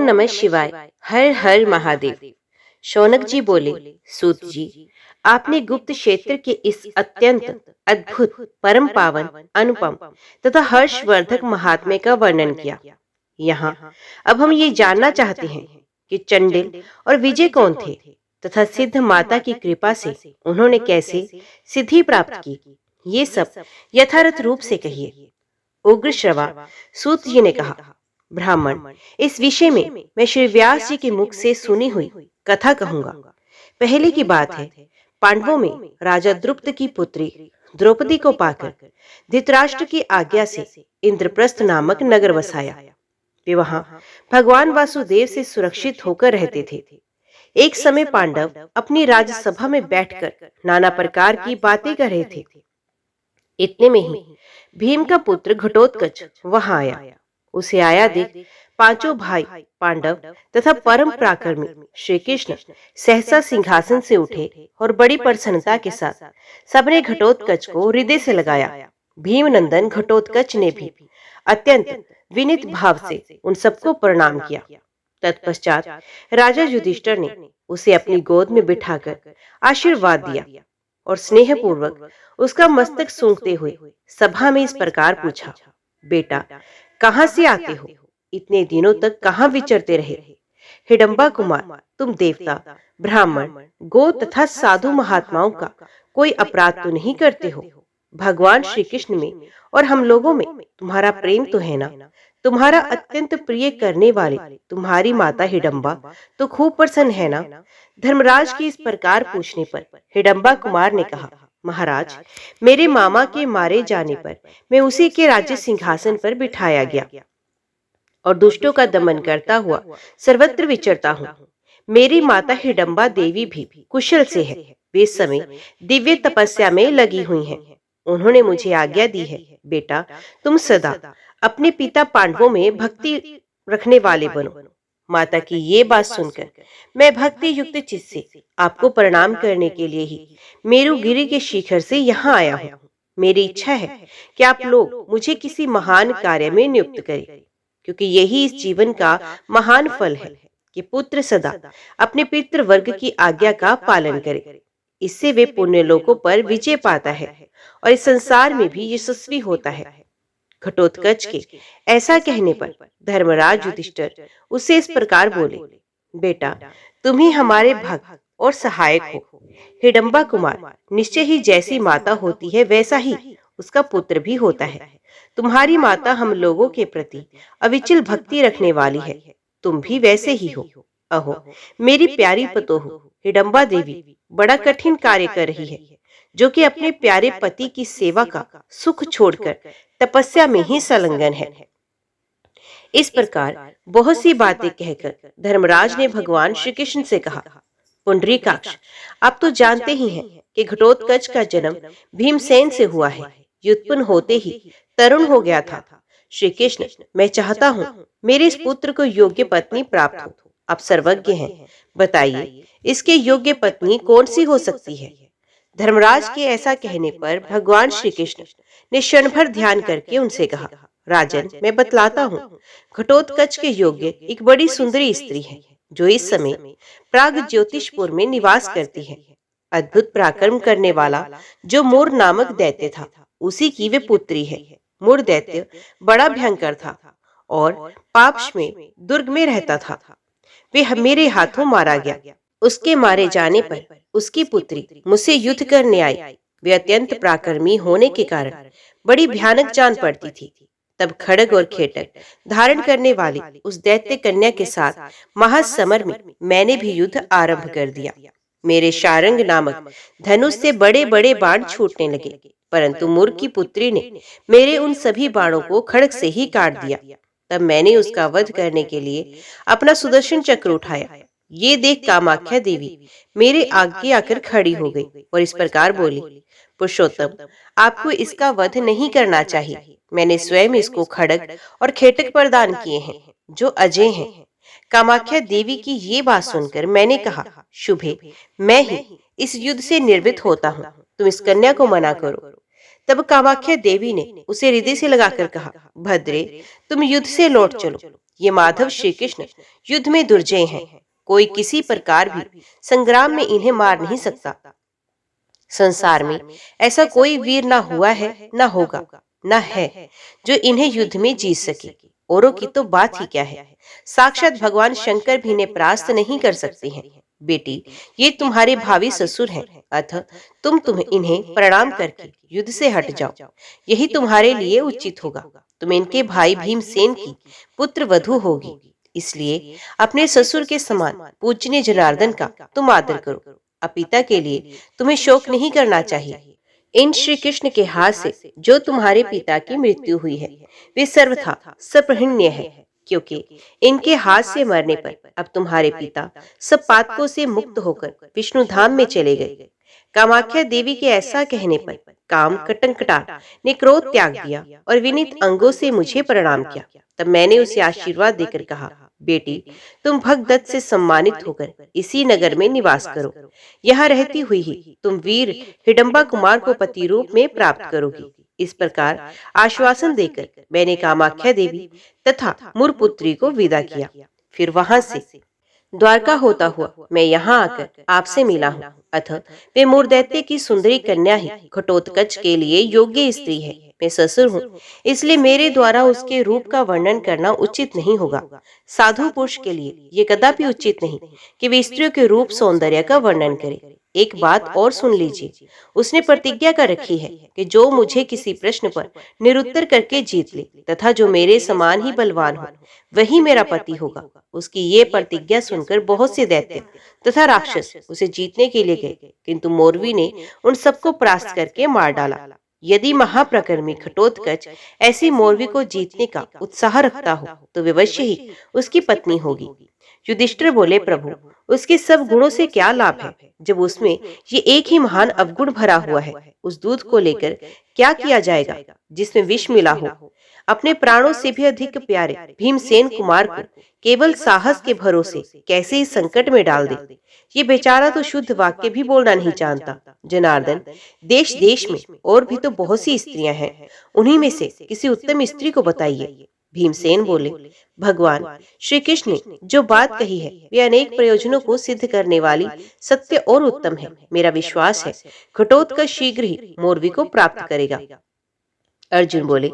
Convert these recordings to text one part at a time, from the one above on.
नमः शिवाय। हर हर महादेव। शौनक जी बोले, सूत जी, आपने गुप्त क्षेत्र के इस अत्यंत अद्भुत, परम पावन, अनुपम तथा हर्षवर्धक महात्म्य का वर्णन किया। यहाँ अब हम ये जानना चाहते हैं कि चंडिल और विजय कौन थे तथा सिद्ध माता की कृपा से उन्होंने कैसे सिद्धि प्राप्त की। ये सब यथार्थ रूप से कहिए। उग्र श्रवा सूत जी ने कहा, ब्राह्मण, इस विषय में मैं श्री व्यास जी के मुख से सुनी हुई कथा कहूंगा। पहले की बात है, पांडवों में राजा द्रुपद की पुत्री द्रौपदी को पाकर धृतराष्ट्र की आज्ञा से इंद्रप्रस्थ नामक नगर बसाया। वे वहां भगवान वासुदेव से सुरक्षित होकर रहते थे। एक समय पांडव अपनी राजसभा में बैठकर नाना प्रकार की बातें कर रहे थे। इतने में ही भीम का पुत्र घटोत्कच वहां आया। उसे आया देख पांचों भाई पांडव तथा परम पराक्रमी श्री कृष्ण सहसा सिंहासन से उठे और बड़ी प्रसन्नता के साथ सबने घटोत्कच को हृदय से लगाया। भीमनंदन घटोत्कच ने भी अत्यंत विनीत भाव से उन सबको प्रणाम किया। तत्पश्चात राजा युधिष्ठिर ने उसे अपनी गोद में बिठाकर आशीर्वाद दिया और स्नेहपूर्वक उसका मस्तक सूंघते हुए सभा में इस प्रकार पूछा, बेटा, कहां से आते हो? इतने दिनों तक कहां विचरते रहे? हिडंबा कुमार, तुम देवता, ब्राह्मण, गो तथा साधु महात्माओं का कोई अपराध तो नहीं करते हो? भगवान श्री कृष्ण में और हम लोगों में तुम्हारा प्रेम तो है ना? तुम्हारा अत्यंत प्रिय करने वाले तुम्हारी माता हिडंबा तो खूब प्रसन्न है ना? धर्मराज की इस प्रकार पूछने पर हिडंबा कुमार ने कहा, महाराज, मेरे मामा के मारे जाने पर मैं उसी के राज्य सिंहासन पर बिठाया गया और दुष्टों का दमन करता हुआ सर्वत्र विचरता हूँ। मेरी माता हिडंबा देवी भी कुशल से है। वे इस समय दिव्य तपस्या में लगी हुई हैं। उन्होंने मुझे आज्ञा दी है, बेटा, तुम सदा अपने पिता पांडवों में भक्ति रखने वाले बनो। माता की ये बात सुनकर मैं भक्ति युक्त चित्त से आपको प्रणाम करने के लिए ही मेरुगिरी के शिखर से यहाँ आया हूँ। मेरी इच्छा है कि आप लोग मुझे किसी महान कार्य में नियुक्त करें, क्योंकि यही इस जीवन का महान फल है कि पुत्र सदा अपने पितृवर्ग की आज्ञा का पालन करे। इससे वे पुण्य लोकों पर विजय पाता है और इस संसार में भी यशस्वी होता है। घटोत्कच के ऐसा कहने पर धर्मराज युधिष्ठिर उससे इस प्रकार बोले, बेटा, तुम ही हमारे भक्त और सहायक हो। हिडंबा कुमार निश्चय ही जैसी माता होती है वैसा ही उसका पुत्र भी होता है। तुम्हारी माता हम लोगों के प्रति अविचल भक्ति रखने वाली है। तुम भी वैसे ही हो। अहो, मेरी प्यारी पतोह हिडंबा देवी बड़ा कठिन कार्य कर रही है, जो कि अपने प्यारे पति की सेवा का सुख छोड़कर तपस्या में ही संलग्न है। इस प्रकार बहुत सी बातें कहकर धर्मराज ने भगवान श्री कृष्ण से कहा, पुंडरीकाक्ष, आप तो जानते ही हैं कि घटोत्कच का जन्म भीमसेन से हुआ है। व्युत्पन्न होते ही तरुण हो गया था। श्री कृष्ण, मैं चाहता हूँ मेरे इस पुत्र को योग्य पत्नी प्राप्त हो। आप सर्वज्ञ हैं, बताइए इसके योग्य पत्नी कौन सी हो सकती है? धर्मराज के ऐसा कहने पर भगवान श्री कृष्ण ने क्षण भर ध्यान करके उनसे कहा, राजन, मैं बतलाता हूँ। घटोत्कच के योग्य एक बड़ी सुंदरी स्त्री है, जो इस समय प्राग ज्योतिषपुर में निवास करती है। अद्भुत पराक्रम करने वाला जो मूर नामक दैत्य था, उसी की वे पुत्री है। मूर दैत्य बड़ा भयंकर था और पापश में दुर्ग में रहता था। वे मेरे हाथों मारा गया। उसके मारे जाने पर उसकी पुत्री मुझसे युद्ध करने आई। वे अत्यंत पराक्रमी होने के कारण बड़ी भयानक जान पड़ती थी। तब खड्ग और खेटक धारण करने वाली उस दैत्य कन्या के साथ महासमर में मैंने भी युद्ध आरंभ कर दिया। मेरे शारंग नामक धनुष से बड़े बड़े बाण छूटने लगे, परंतु मूर की पुत्री ने मेरे उन सभी बाणों को खड्ग से ही काट दिया। तब मैंने उसका वध करने के लिए अपना सुदर्शन चक्र उठाया। ये देख कामाख्या देवी मेरे आगे आकर खड़ी हो गई और इस प्रकार बोली, पुरुषोत्तम, आपको इसका वध नहीं करना चाहिए। मैंने स्वयं इसको खड्ग और खेटक प्रदान किए हैं, जो अजय हैं। कामाख्या देवी की ये बात सुनकर मैंने कहा, शुभे, मैं ही इस युद्ध से निर्वित होता हूँ। तुम इस कन्या को मना करो। तब कामाख्या देवी ने उसे हृदय से लगाकर कहा, भद्रे, तुम युद्ध से लौट चलो। ये माधव श्री कृष्ण युद्ध में दुर्जय हैं। कोई किसी प्रकार भी संग्राम में इन्हें मार नहीं सकता। संसार में ऐसा कोई वीर ना हुआ है, ना होगा, ना है जो इन्हें युद्ध में जीत सके। औरों की तो बात ही क्या है, साक्षात भगवान शंकर भी इन्हें परास्त नहीं कर सकते हैं। बेटी, ये तुम्हारे भावी ससुर हैं, अतः तुम इन्हें प्रणाम करके युद्ध से हट जाओ, यही तुम्हारे लिए उचित होगा। तुम इनके भाई भीमसेन की पुत्र वधू होगी, इसलिए अपने ससुर के समान पूजनीय जनार्दन का तुम आदर करो। अपिता के लिए तुम्हें शोक नहीं करना चाहिए। इन श्री कृष्ण के हाथ से जो तुम्हारे पिता की मृत्यु हुई है, वे सर्वथा सप्रहणीय है, क्योंकि इनके हाथ से मरने पर अब तुम्हारे पिता सब पातकों से मुक्त होकर विष्णु धाम में चले गए। कामाख्या देवी के ऐसा कहने पर काम कटंकटा ने क्रोध त्याग दिया और विनीत अंगों से मुझे प्रणाम किया। तब मैंने उसे आशीर्वाद देकर कहा, बेटी, तुम भगदत्त से सम्मानित होकर इसी नगर में निवास करो। यहाँ रहती हुई ही तुम वीर हिडम्बा कुमार को पति रूप में प्राप्त करोगी। इस प्रकार आश्वासन देकर मैंने कामाख्या देवी तथा मुरपुत्री को विदा किया। फिर वहां से द्वारका होता हुआ मैं यहाँ आकर आपसे मिला हूँ। अतः वे मूर्दैत्य की सुंदरी कन्या ही घटोत्कच के लिए योग्य स्त्री है। मैं ससुर हूँ, इसलिए मेरे द्वारा उसके रूप का वर्णन करना उचित नहीं होगा। साधु पुरुष के लिए ये कदापि उचित नहीं कि वे स्त्रियों के रूप सौंदर्य का वर्णन करे। एक बात और सुन लीजिए, उसने प्रतिज्ञा कर रखी है कि जो मुझे किसी प्रश्न पर निरुत्तर करके जीत ले तथा जो मेरे समान ही बलवान हो, वही मेरा पति होगा। उसकी ये प्रतिज्ञा सुनकर बहुत से दैत्य तथा राक्षस उसे जीतने के लिए गए, किंतु मोरवी ने उन सबको परास्त करके मार डाला। यदि महाप्रकर्मी घटोत्कच ऐसी मोरवी को जीतने का उत्साह रखता हो तो वे अवश्य ही उसकी पत्नी होगी। युधिष्ठिर बोले, प्रभु, उसके सब गुणों से क्या लाभ है, जब उसमें ये एक ही महान अवगुण भरा हुआ है। उस दूध को लेकर क्या किया जाएगा जिसमें विष मिला हो। अपने प्राणों से भी अधिक प्यारे भीमसेन कुमार को केवल साहस के भरोसे कैसे इस संकट में डाल दे। ये बेचारा तो शुद्ध वाक्य भी बोलना नहीं जानता। जनार्दन, देश देश में और भी तो बहुत सी स्त्रियां हैं, उन्हीं में से किसी उत्तम स्त्री को बताइए। भीमसेन बोले, भगवान श्री कृष्ण ने जो बात कही है वे अनेक प्रयोजनों को सिद्ध करने वाली सत्य और उत्तम है। मेरा विश्वास है घटोत्कच शीघ्र ही मोरवी को प्राप्त करेगा। अर्जुन बोले,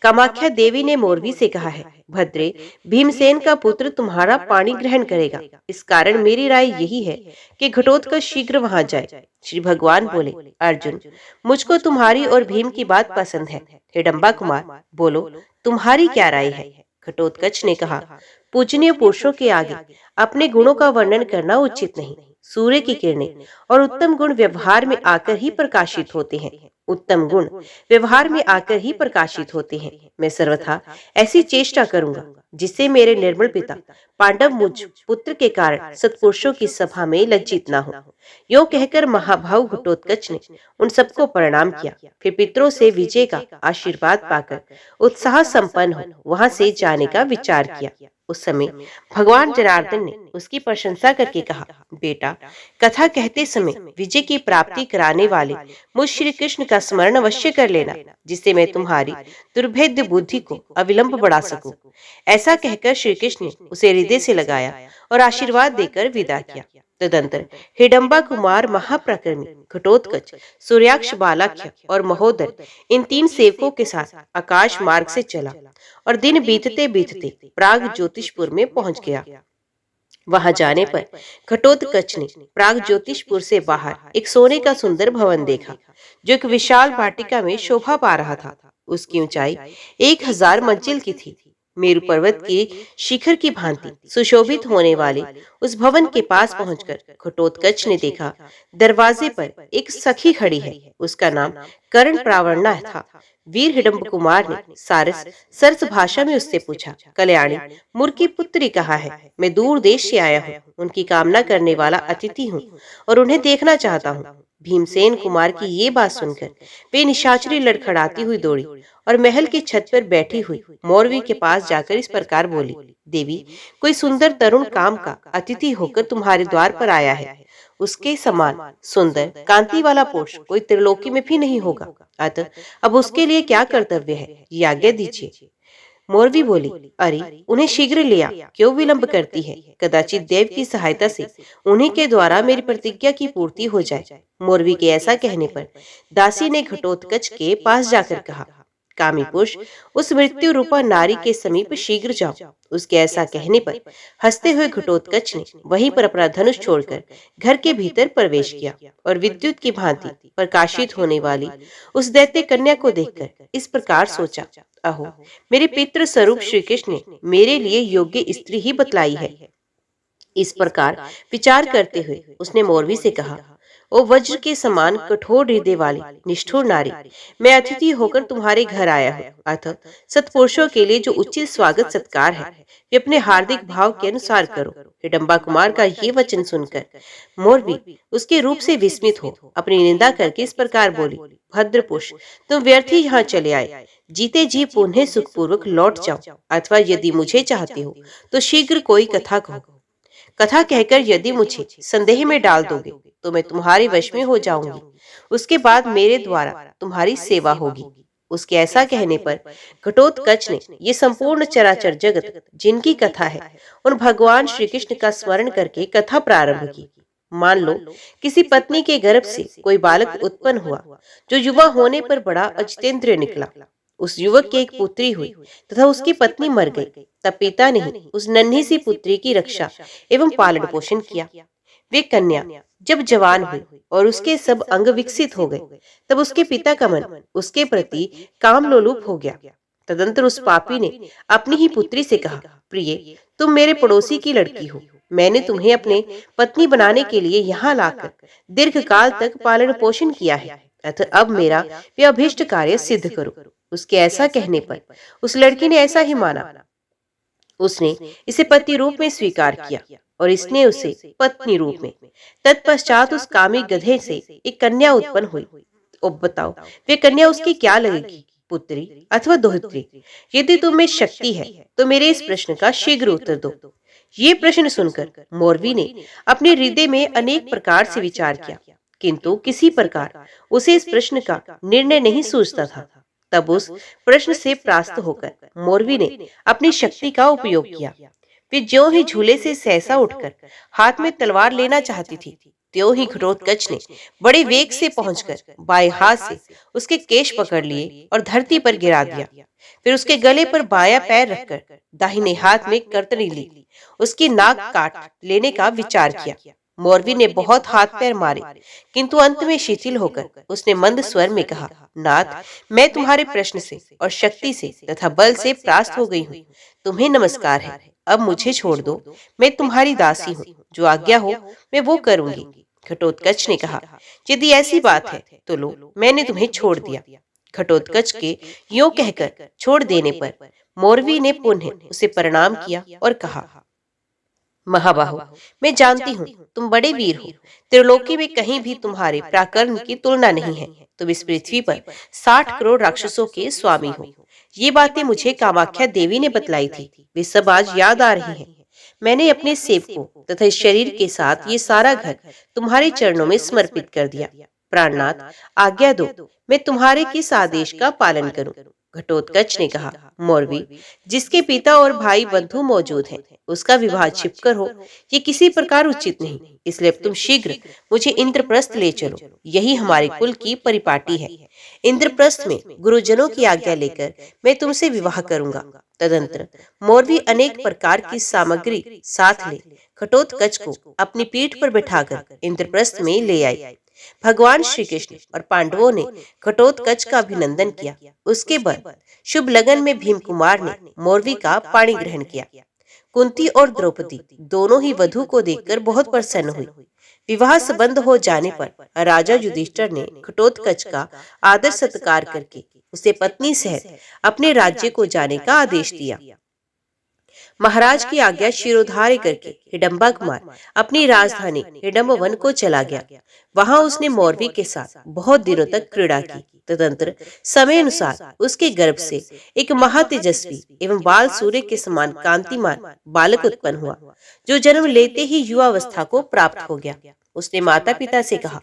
कामाख्या देवी ने मोरवी से कहा है, भद्रे, भीमसेन का पुत्र तुम्हारा पानी ग्रहण करेगा। इस कारण मेरी राय यही है कि घटोत्कच शीघ्र वहां जाए। श्री भगवान बोले, अर्जुन, मुझको तुम्हारी और भीम की बात पसंद है। हिडम्बा कुमार, बोलो, तुम्हारी क्या राय है? घटोत्कच ने कहा, पूजनीय पुरुषों के आगे अपने गुणों का वर्णन करना उचित नहीं। सूर्य की किरणें और उत्तम गुण व्यवहार में आकर ही प्रकाशित होते हैं। उत्तम गुण व्यवहार में आकर ही प्रकाशित होते हैं। मैं सर्वथा ऐसी चेष्टा करूंगा जिससे मेरे निर्मल पिता पांडव मुझ पुत्र के कारण सत्पुरुषों की सभा में लज्जित न हो। यो कहकर महाभाव घटोत्कच ने उन सबको प्रणाम किया। फिर पितरों से विजय का आशीर्वाद पाकर उत्साह संपन्न हो वहां से जाने का विचार किया। उस समय भगवान जनार्दन ने उसकी प्रशंसा करके कहा, बेटा, कथा कहते समय विजय की प्राप्ति कराने वाले मुझ श्री कृष्ण का स्मरण अवश्य कर लेना, जिससे मैं तुम्हारी दुर्भेद्य बुद्धि को अविलंब बढ़ा सकूं। ऐसा कहकर श्री कृष्ण ने उसे हृदय से लगाया और आशीर्वाद देकर विदा किया। तदंतर हिडम्बा कुमार, महाप्रकर्मी घटोत्कच, सूर्याक्ष बालाख्य और महोदर इन तीन सेवकों के साथ आकाश मार्ग से चला और दिन बीतते बीतते प्राग ज्योतिषपुर में पहुंच गया। वहां जाने पर घटोत्कच ने प्राग ज्योतिषपुर से बाहर एक सोने का सुंदर भवन देखा, जो एक विशाल वाटिका में शोभा पा रहा था। उसकी ऊंचाई 1000 मंजिल की थी। मेरु पर्वत के शिखर की भांति सुशोभित होने वाले उस भवन के पास पहुंचकर घटोत्कच ने देखा, दरवाजे पर एक सखी खड़ी है। उसका नाम कर्ण प्रावर्णा था। वीर हिडम्ब कुमार ने सरस भाषा में उससे पूछा, कल्याणी, मुर की पुत्री कहाँ है? मैं दूर देश से आया हूँ, उनकी कामना करने वाला अतिथि हूँ और उन्हें देखना चाहता हूँ। भीमसेन कुमार की ये बात सुनकर वे निशाचरी लड़खड़ाती हुई दौड़ी और महल की छत पर बैठी हुई मोरवी के पास जाकर इस प्रकार बोली, देवी, कोई सुंदर तरुण काम का अतिथि होकर तुम्हारे द्वार पर आया है। उसके समान सुंदर कांति वाला पुरुष कोई त्रिलोकी में भी नहीं होगा। अतः अब उसके लिए क्या कर्तव्य है, ये आज्ञा दीजिए। मोरवी बोली, अरे उन्हें शीघ्र ले आ, क्यों विलंब करती है? कदाचित देव की सहायता से उन्हीं के द्वारा मेरी प्रतिज्ञा की पूर्ति हो जाए। मोरवी के ऐसा कहने पर दासी ने घटोत्कच के पास जाकर कहा, कामी पुरुष, उस मृत्यु रूपा नारी के समीप शीघ्र जाओ। उसके ऐसा कहने पर हंसते हुए घटोत्कच ने वहीं पर अपना धनुष छोड़कर घर के भीतर प्रवेश किया और विद्युत की भांति प्रकाशित होने वाली उस दैत्य कन्या को देखकर इस प्रकार सोचा, अहो, मेरे पितृ स्वरूप श्री कृष्ण ने मेरे लिए योग्य स्त्री ही बतलाई है। इस प्रकार विचार करते हुए उसने मोरवी से कहा, ओ वज्र के समान कठोर हृदय वाली निष्ठुर नारी, मैं अतिथि होकर तुम्हारे घर आया हूँ। अतः सत्पुरुषों के लिए जो उचित स्वागत सत्कार है वे अपने हार्दिक भाव के अनुसार करो। हिडम्बा कुमार का ये वचन सुनकर मोरवी उसके रूप से विस्मित हो अपनी निंदा करके इस प्रकार बोली, भद्रपुरुष, तुम व्यर्थ ही यहाँ चले आए। जीते जी पुनः सुखपूर्वक लौट जाओ, अथवा यदि मुझे चाहते हो तो शीघ्र कोई कथा कहो। कथा कहकर यदि मुझे संदेह में डाल दोगे तो मैं तुम्हारे वश में हो जाऊंगी। उसके बाद मेरे द्वारा तुम्हारी सेवा होगी। उसके ऐसा कहने पर घटोत्कच ने ये संपूर्ण चराचर जगत जिनकी कथा है उन भगवान श्री कृष्ण का स्मरण करके कथा प्रारंभ की। मान लो किसी पत्नी के गर्भ से कोई बालक उत्पन्न हुआ जो युवा होने पर बड़ा अजितेंद्रिय निकला। उस युवक की एक पुत्री हुई तथा उसकी पत्नी मर गई। तब पिता ने ही उस नन्ही सी पुत्री की रक्षा एवं पालन पोषण किया। वे कन्या जब जवान हुई और उसके सब अंग विकसित हो गए, तब उसके पिता का मन उसके प्रति काम लोलुप हो गया। तदंतर उस पापी ने अपनी ही पुत्री से कहा, प्रिय, तुम मेरे पड़ोसी की लड़की हो। मैंने तुम्हें अपने पत्नी बनाने के लिए यहाँ लाकर दीर्घ काल तक पालन पोषण किया है। अतः अब मेरा वे अभीष्ट कार्य सिद्ध करो। उसके ऐसा कहने पर उस लड़की ने ऐसा ही माना। उसने इसे पति रूप में स्वीकार किया और इसने उसे पत्नी रूप में। तत्पश्चात उस कामी गधे से एक कन्या उत्पन्न हुई। अब बताओ वे कन्या उसकी क्या लगेगी, पुत्री अथवा दोहित्री? यदि तुम में शक्ति है तो मेरे इस प्रश्न का शीघ्र उत्तर दो। ये प्रश्न सुनकर मोरवी ने अपने हृदय में अनेक प्रकार से विचार किया, किंतु किसी प्रकार उसे इस प्रश्न का निर्णय नहीं सूझता था। तब उस प्रश्न से त्रास्त होकर मोरवी ने अपनी शक्ति का उपयोग किया। वे ज्यों ही झूले से सहसा उठकर हाथ में तलवार लेना चाहती थी, त्यों ही घटोत्कच ने बड़े वेग से पहुंचकर बाएं हाथ से उसके केश पकड़ लिए और धरती पर गिरा दिया। फिर उसके गले पर बायां पैर रखकर दाहिने हाथ में कर्तनी ली, उसकी नाक काट लेने का विचार किया। मोरवी ने बहुत हाथ पैर मारे, किंतु अंत में शिथिल होकर उसने मंद स्वर में कहा, नाथ, मैं तुम्हारे प्रश्न से और शक्ति से तथा बल से त्रास्त हो गई हूँ। तुम्हें नमस्कार है, अब मुझे छोड़ दो। मैं तुम्हारी दासी हूँ, जो आज्ञा हो मैं वो करूंगी। घटोत्कच ने कहा, यदि ऐसी बात है तो लो, मैंने तुम्हें छोड़ दिया। घटोत्कच के यूं कहकर छोड़ देने पर मोरवी ने पुनः उसे प्रणाम किया और कहा, महाबाहु, मैं जानती हूँ तुम बड़े वीर हो। त्रिलोकी में कहीं भी तुम्हारे पराक्रम की तुलना नहीं है। तुम इस पृथ्वी पर 60 करोड़ राक्षसों के स्वामी हो। ये बातें मुझे कामाख्या देवी ने बतलाई थी, वे सब आज याद आ रही हैं। मैंने अपने सेवकों तथा इस शरीर के साथ ये सारा घर तुम्हारे चरणों में समर्पित कर दिया। प्राणनाथ, आज्ञा दो, मैं तुम्हारे किस आदेश का पालन करूं? घटोत्कच ने कहा, मोरवी, जिसके पिता और भाई बंधु मौजूद हैं, उसका विवाह छिपकर हो ये किसी प्रकार उचित नहीं। इसलिए तुम शीघ्र मुझे इंद्रप्रस्थ ले चलो, यही हमारे कुल की परिपाटी है। इंद्रप्रस्थ में गुरुजनों की आज्ञा लेकर मैं तुमसे विवाह करूंगा। तदंतर मोरवी अनेक प्रकार की सामग्री साथ ले घटोत्कच को अपनी पीठ पर बैठाकर इंद्रप्रस्थ में ले आई। भगवान श्री कृष्ण और पांडवों ने घटोत्कच का अभिनंदन किया। उसके बाद शुभ लगन में भीम कुमार ने मोरवी का पाणी ग्रहण किया। कुंती और द्रौपदी दोनों ही वधु को देखकर बहुत प्रसन्न हुई। विवाह संबंध हो जाने पर राजा युधिष्ठिर ने घटोत्कच का आदर सत्कार करके उसे पत्नी सहित अपने राज्य को जाने का आदेश दिया। महाराज की आज्ञा शिरोधार्य करके हिडम्बा कुमार अपनी राजधानी हिडम्बवन को चला गया। वहां उसने मोरवी के साथ बहुत दिनों तक क्रीड़ा की। तदंतर समय अनुसार उसके गर्भ से एक महातेजस्वी एवं बाल सूर्य के समान कांतिमान बालक उत्पन्न हुआ, जो जन्म लेते ही युवावस्था को प्राप्त हो गया। उसने माता पिता से कहा,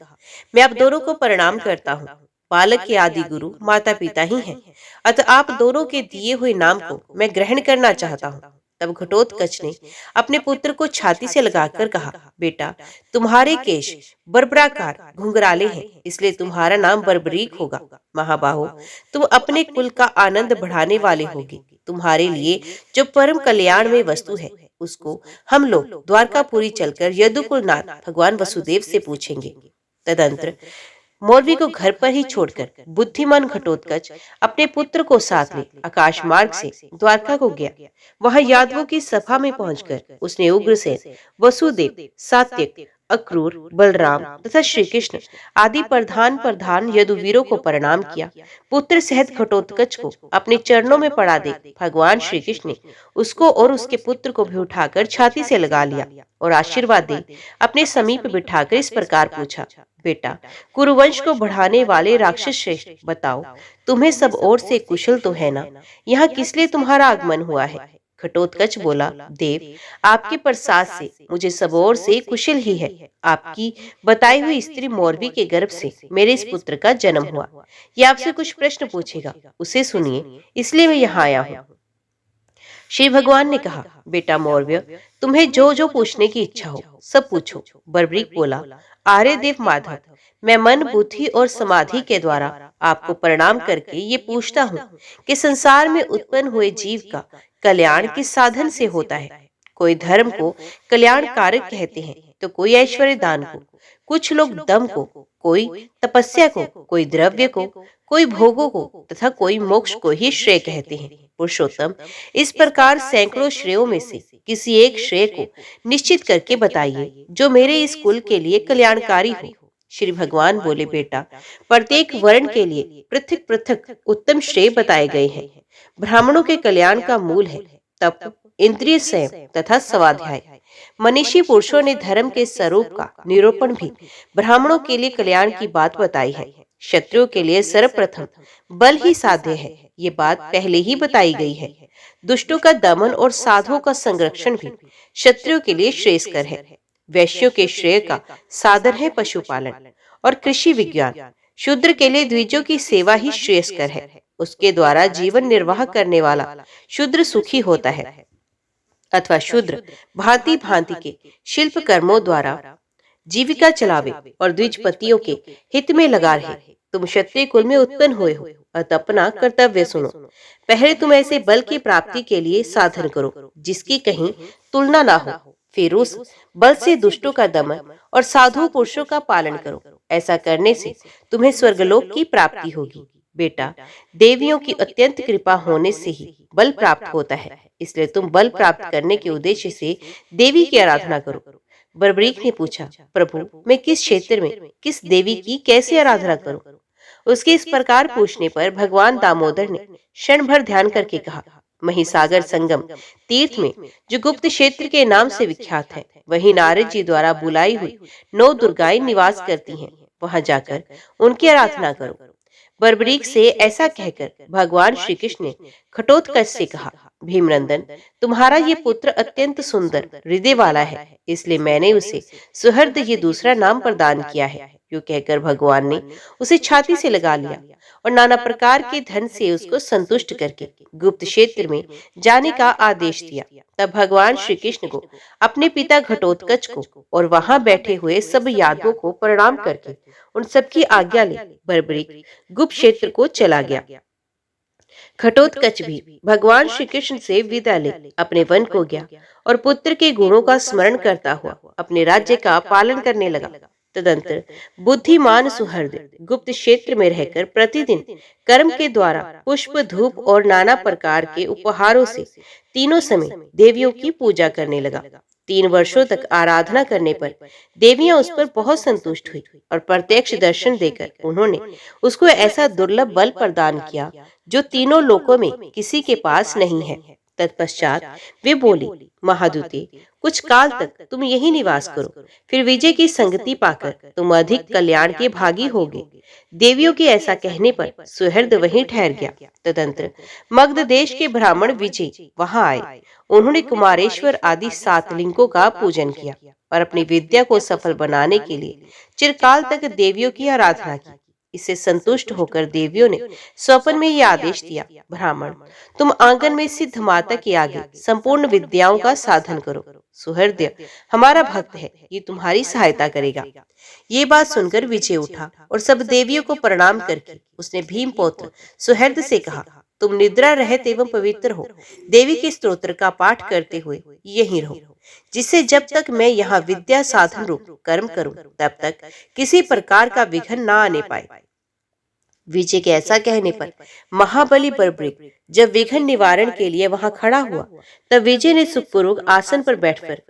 मैं आप दोनों को प्रणाम करता हूँ। बालक के आदि गुरु माता पिता ही हैं। अतः आप दोनों के दिए हुए नाम को मैं ग्रहण करना चाहता हूँ। तब घटोत्कच ने अपने पुत्र को छाती से लगाकर कहा, बेटा, तुम्हारे केश बर्बराकार घुंघराले हैं, इसलिए तुम्हारा नाम बर्बरीक होगा। महाबाहो, तुम अपने कुल का आनंद बढ़ाने वाले होगे। तुम्हारे लिए जो परम कल्याण में वस्तु है, उसको हम लोग द्वारकापुरी चलकर यदुकुलनाथ भगवान वसुदेव से पूछेंगे। तदंतर मौलवी को घर पर ही छोड़कर बुद्धिमान घटोत्कच अपने पुत्र को साथ ले आकाश मार्ग से द्वारका को गया। वहां यादवों की सभा में पहुंचकर उसने उग्रसेन, वसुदेव, सात्यक, अक्रूर, बलराम तथा श्री कृष्ण आदि प्रधान प्रधान यदुवीरों को प्रणाम किया। पुत्र सहित घटोत्कच को अपने चरणों में पड़ा देख भगवान श्री कृष्ण ने उसको और उसके पुत्र को भी उठाकर छाती से लगा लिया और आशीर्वाद दे अपने समीप बिठाकर इस प्रकार पूछा, बेटा, कुरुवंश को बढ़ाने वाले राक्षस श्रेष्ठ, बताओ, तुम्हें सब ओर से कुशल तो है ना? यहाँ किस लिए तुम्हारा आगमन हुआ है? घटोत्कच बोला, देव, आपके प्रसाद से मुझे सब ओर से कुशल ही है। आपकी बताई हुई स्त्री मौरवी के गर्भ से मेरे इस पुत्र का जन्म हुआ। ये आपसे कुछ प्रश्न पूछेगा, उसे सुनिए, इसलिए मैं यहाँ आया हूँ। श्री भगवान ने कहा, बेटा मौर्य, तुम्हें जो जो पूछने की इच्छा हो सब पूछो। बर्बरीक बोला, आर्य देव माधव, मैं मन, बुद्धि और समाधि के द्वारा आपको प्रणाम करके ये पूछता हूँ कि संसार में उत्पन्न हुए जीव का कल्याण किस साधन से होता है। कोई धर्म को कल्याण कारक कहते हैं, तो कोई ऐश्वर्य दान को, कुछ लोग दम को, कोई तपस्या को, कोई द्रव्य को, कोई भोगों को तथा कोई मोक्ष को ही श्रेय कहते हैं। पुरुषोत्तम, इस प्रकार सैकड़ों श्रेयों में से किसी एक श्रेय को निश्चित करके बताइए जो मेरे इस कुल के लिए कल्याणकारी हो। श्री भगवान बोले, बेटा, प्रत्येक वर्ण के लिए पृथक पृथक उत्तम श्रेय बताए गए हैं। ब्राह्मणों के कल्याण का मूल है तप, इंद्रिय संयम तथा स्वाध्याय। मनीषी पुरुषों ने धर्म के स्वरूप का निरूपण भी ब्राह्मणों के लिए कल्याण की बात बताई है। क्षत्रियों के लिए सर्वप्रथम बल ही साध्य है, ये बात पहले ही बताई गई है। दुष्टों का दमन और साधुओं का संरक्षण भी क्षत्रियों के लिए श्रेयस्कर है। वैश्यों के श्रेय का साधन है पशुपालन और कृषि विज्ञान। शूद्र के लिए द्विजों की सेवा ही श्रेयस्कर है। उसके द्वारा जीवन निर्वाह करने वाला शूद्र सुखी होता है, अथवा शूद्र भांति भांति के शिल्प कर्मों द्वारा जीविका चलावे और द्विजपतियों के हित में लगा रहे। तुम क्षत्रिय कुल में उत्पन्न हुए हो, अतः अपना कर्तव्य सुनो। पहले तुम ऐसे बल की प्राप्ति के लिए साधन करो जिसकी कहीं तुलना ना हो। फिर उस बल से दुष्टों का दमन और साधु पुरुषों का पालन करो। ऐसा करने से तुम्हें स्वर्गलोक की प्राप्ति होगी। बेटा, देवियों की अत्यंत कृपा होने से ही बल प्राप्त होता है, इसलिए तुम बल प्राप्त करने के उद्देश्य से देवी की आराधना करो। बर्बरीक ने पूछा, प्रभु, मैं किस क्षेत्र में किस देवी की कैसे आराधना करूं? उसके इस प्रकार पूछने पर भगवान दामोदर ने क्षण भर ध्यान करके कहा, महिसागर संगम तीर्थ में जो गुप्त क्षेत्र के नाम से विख्यात है, वही नारद जी द्वारा बुलाई हुई 9 दुर्गाएं निवास करती हैं। वहां जाकर उनकी आराधना करो। बर्बरीक से ऐसा कहकर भगवान श्री कृष्ण ने घटोत्कच से कहा, भीमनंदन, तुम्हारा ये पुत्र अत्यंत सुंदर हृदय वाला है, इसलिए मैंने उसे सुहृद ये दूसरा नाम प्रदान किया है। यूं कहकर भगवान ने उसे छाती से लगा लिया और नाना प्रकार के धन से उसको संतुष्ट करके गुप्त क्षेत्र में जाने का आदेश दिया। तब भगवान श्री कृष्ण को अपने पिता घटोत्कच को और वहां बैठे हुए सब यादवों को प्रणाम करके उन सबकी आज्ञा ले बर्बरीक गुप्त क्षेत्र को चला गया। घटोत्कच भी भगवान श्री कृष्ण से विदा ले अपने वन को गया और पुत्र के गुणों का स्मरण करता हुआ अपने राज्य का पालन करने लगा। तदंतर बुद्धिमान सुहृद गुप्त क्षेत्र में रहकर प्रतिदिन कर्म के द्वारा पुष्प, धूप और नाना प्रकार के उपहारों से तीनों समय देवियों की पूजा करने लगा। 3 वर्षों तक आराधना करने पर देवियां उस पर बहुत संतुष्ट हुई और प्रत्यक्ष दर्शन देकर उन्होंने उसको ऐसा दुर्लभ बल प्रदान किया जो तीनों लोकों में किसी के पास नहीं है। तत्पश्चात वे बोली, महादूते, कुछ काल तक तुम यही निवास करो, फिर विजय की संगति पाकर तुम अधिक कल्याण के भागी होगे। देवियों के ऐसा कहने पर सुहृद वहीं ठहर गया। तदंतर मगध देश के ब्राह्मण विजय वहां आए। उन्होंने कुमारेश्वर आदि 7 लिंगों का पूजन किया और अपनी विद्या को सफल बनाने के लिए चिरकाल तक देवियों की आराधना की। इससे संतुष्ट होकर देवियों ने स्वप्न में यह आदेश दिया, ब्राह्मण, तुम आंगन में सिद्ध माता के आगे संपूर्ण विद्याओं का साधन करो। सुहृदय हमारा भक्त है, ये तुम्हारी सहायता करेगा। ये बात सुनकर विजय उठा और सब देवियों को प्रणाम करके उसने भीमपौत्र सुहृद से कहा, तुम निद्रा रहित एवं पवित्र हो, देवी के स्तोत्र का पाठ करते हुए यहीं रहो, जिससे जब तक मैं यहाँ विद्या साधन रूप कर्म करूं तब तक किसी प्रकार का विघ्न न आने पाए। विजय के ऐसा कहने पर महाबली बर्बरिक जब विघ्न निवारण के लिए वहां खड़ा हुआ, तब विजय ने सुखपूर्वक आसन पर बैठकर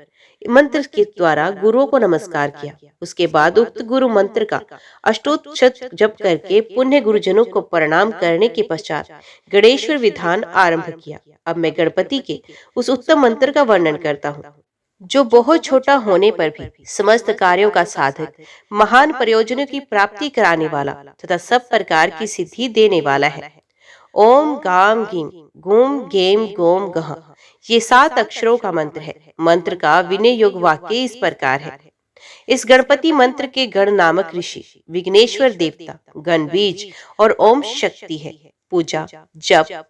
मंत्र के द्वारा गुरुओं को नमस्कार किया। उसके बाद उक्त गुरु मंत्र का अष्टोत्तर जप करके पुण्य गुरुजनों को प्रणाम करने के पश्चात गणेश्वर विधान आरंभ किया। अब मैं गणपति के उस उत्तम मंत्र का वर्णन करता हूँ, जो बहुत छोटा होने पर भी समस्त कार्यों का साधक, महान प्रयोजनों की प्राप्ति कराने वाला तथा सब प्रकार की सिद्धि देने वाला है। ओम गाम गीम गुम गेम गोम गह, ये 7 अक्षरों का मंत्र है। मंत्र का विनय योग वाक्य इस प्रकार है। इस गणपति मंत्र के गण नामक ऋषि विघ्नेश्वर देवता, गण बीज और ओम शक्ति है। पूजा, जप,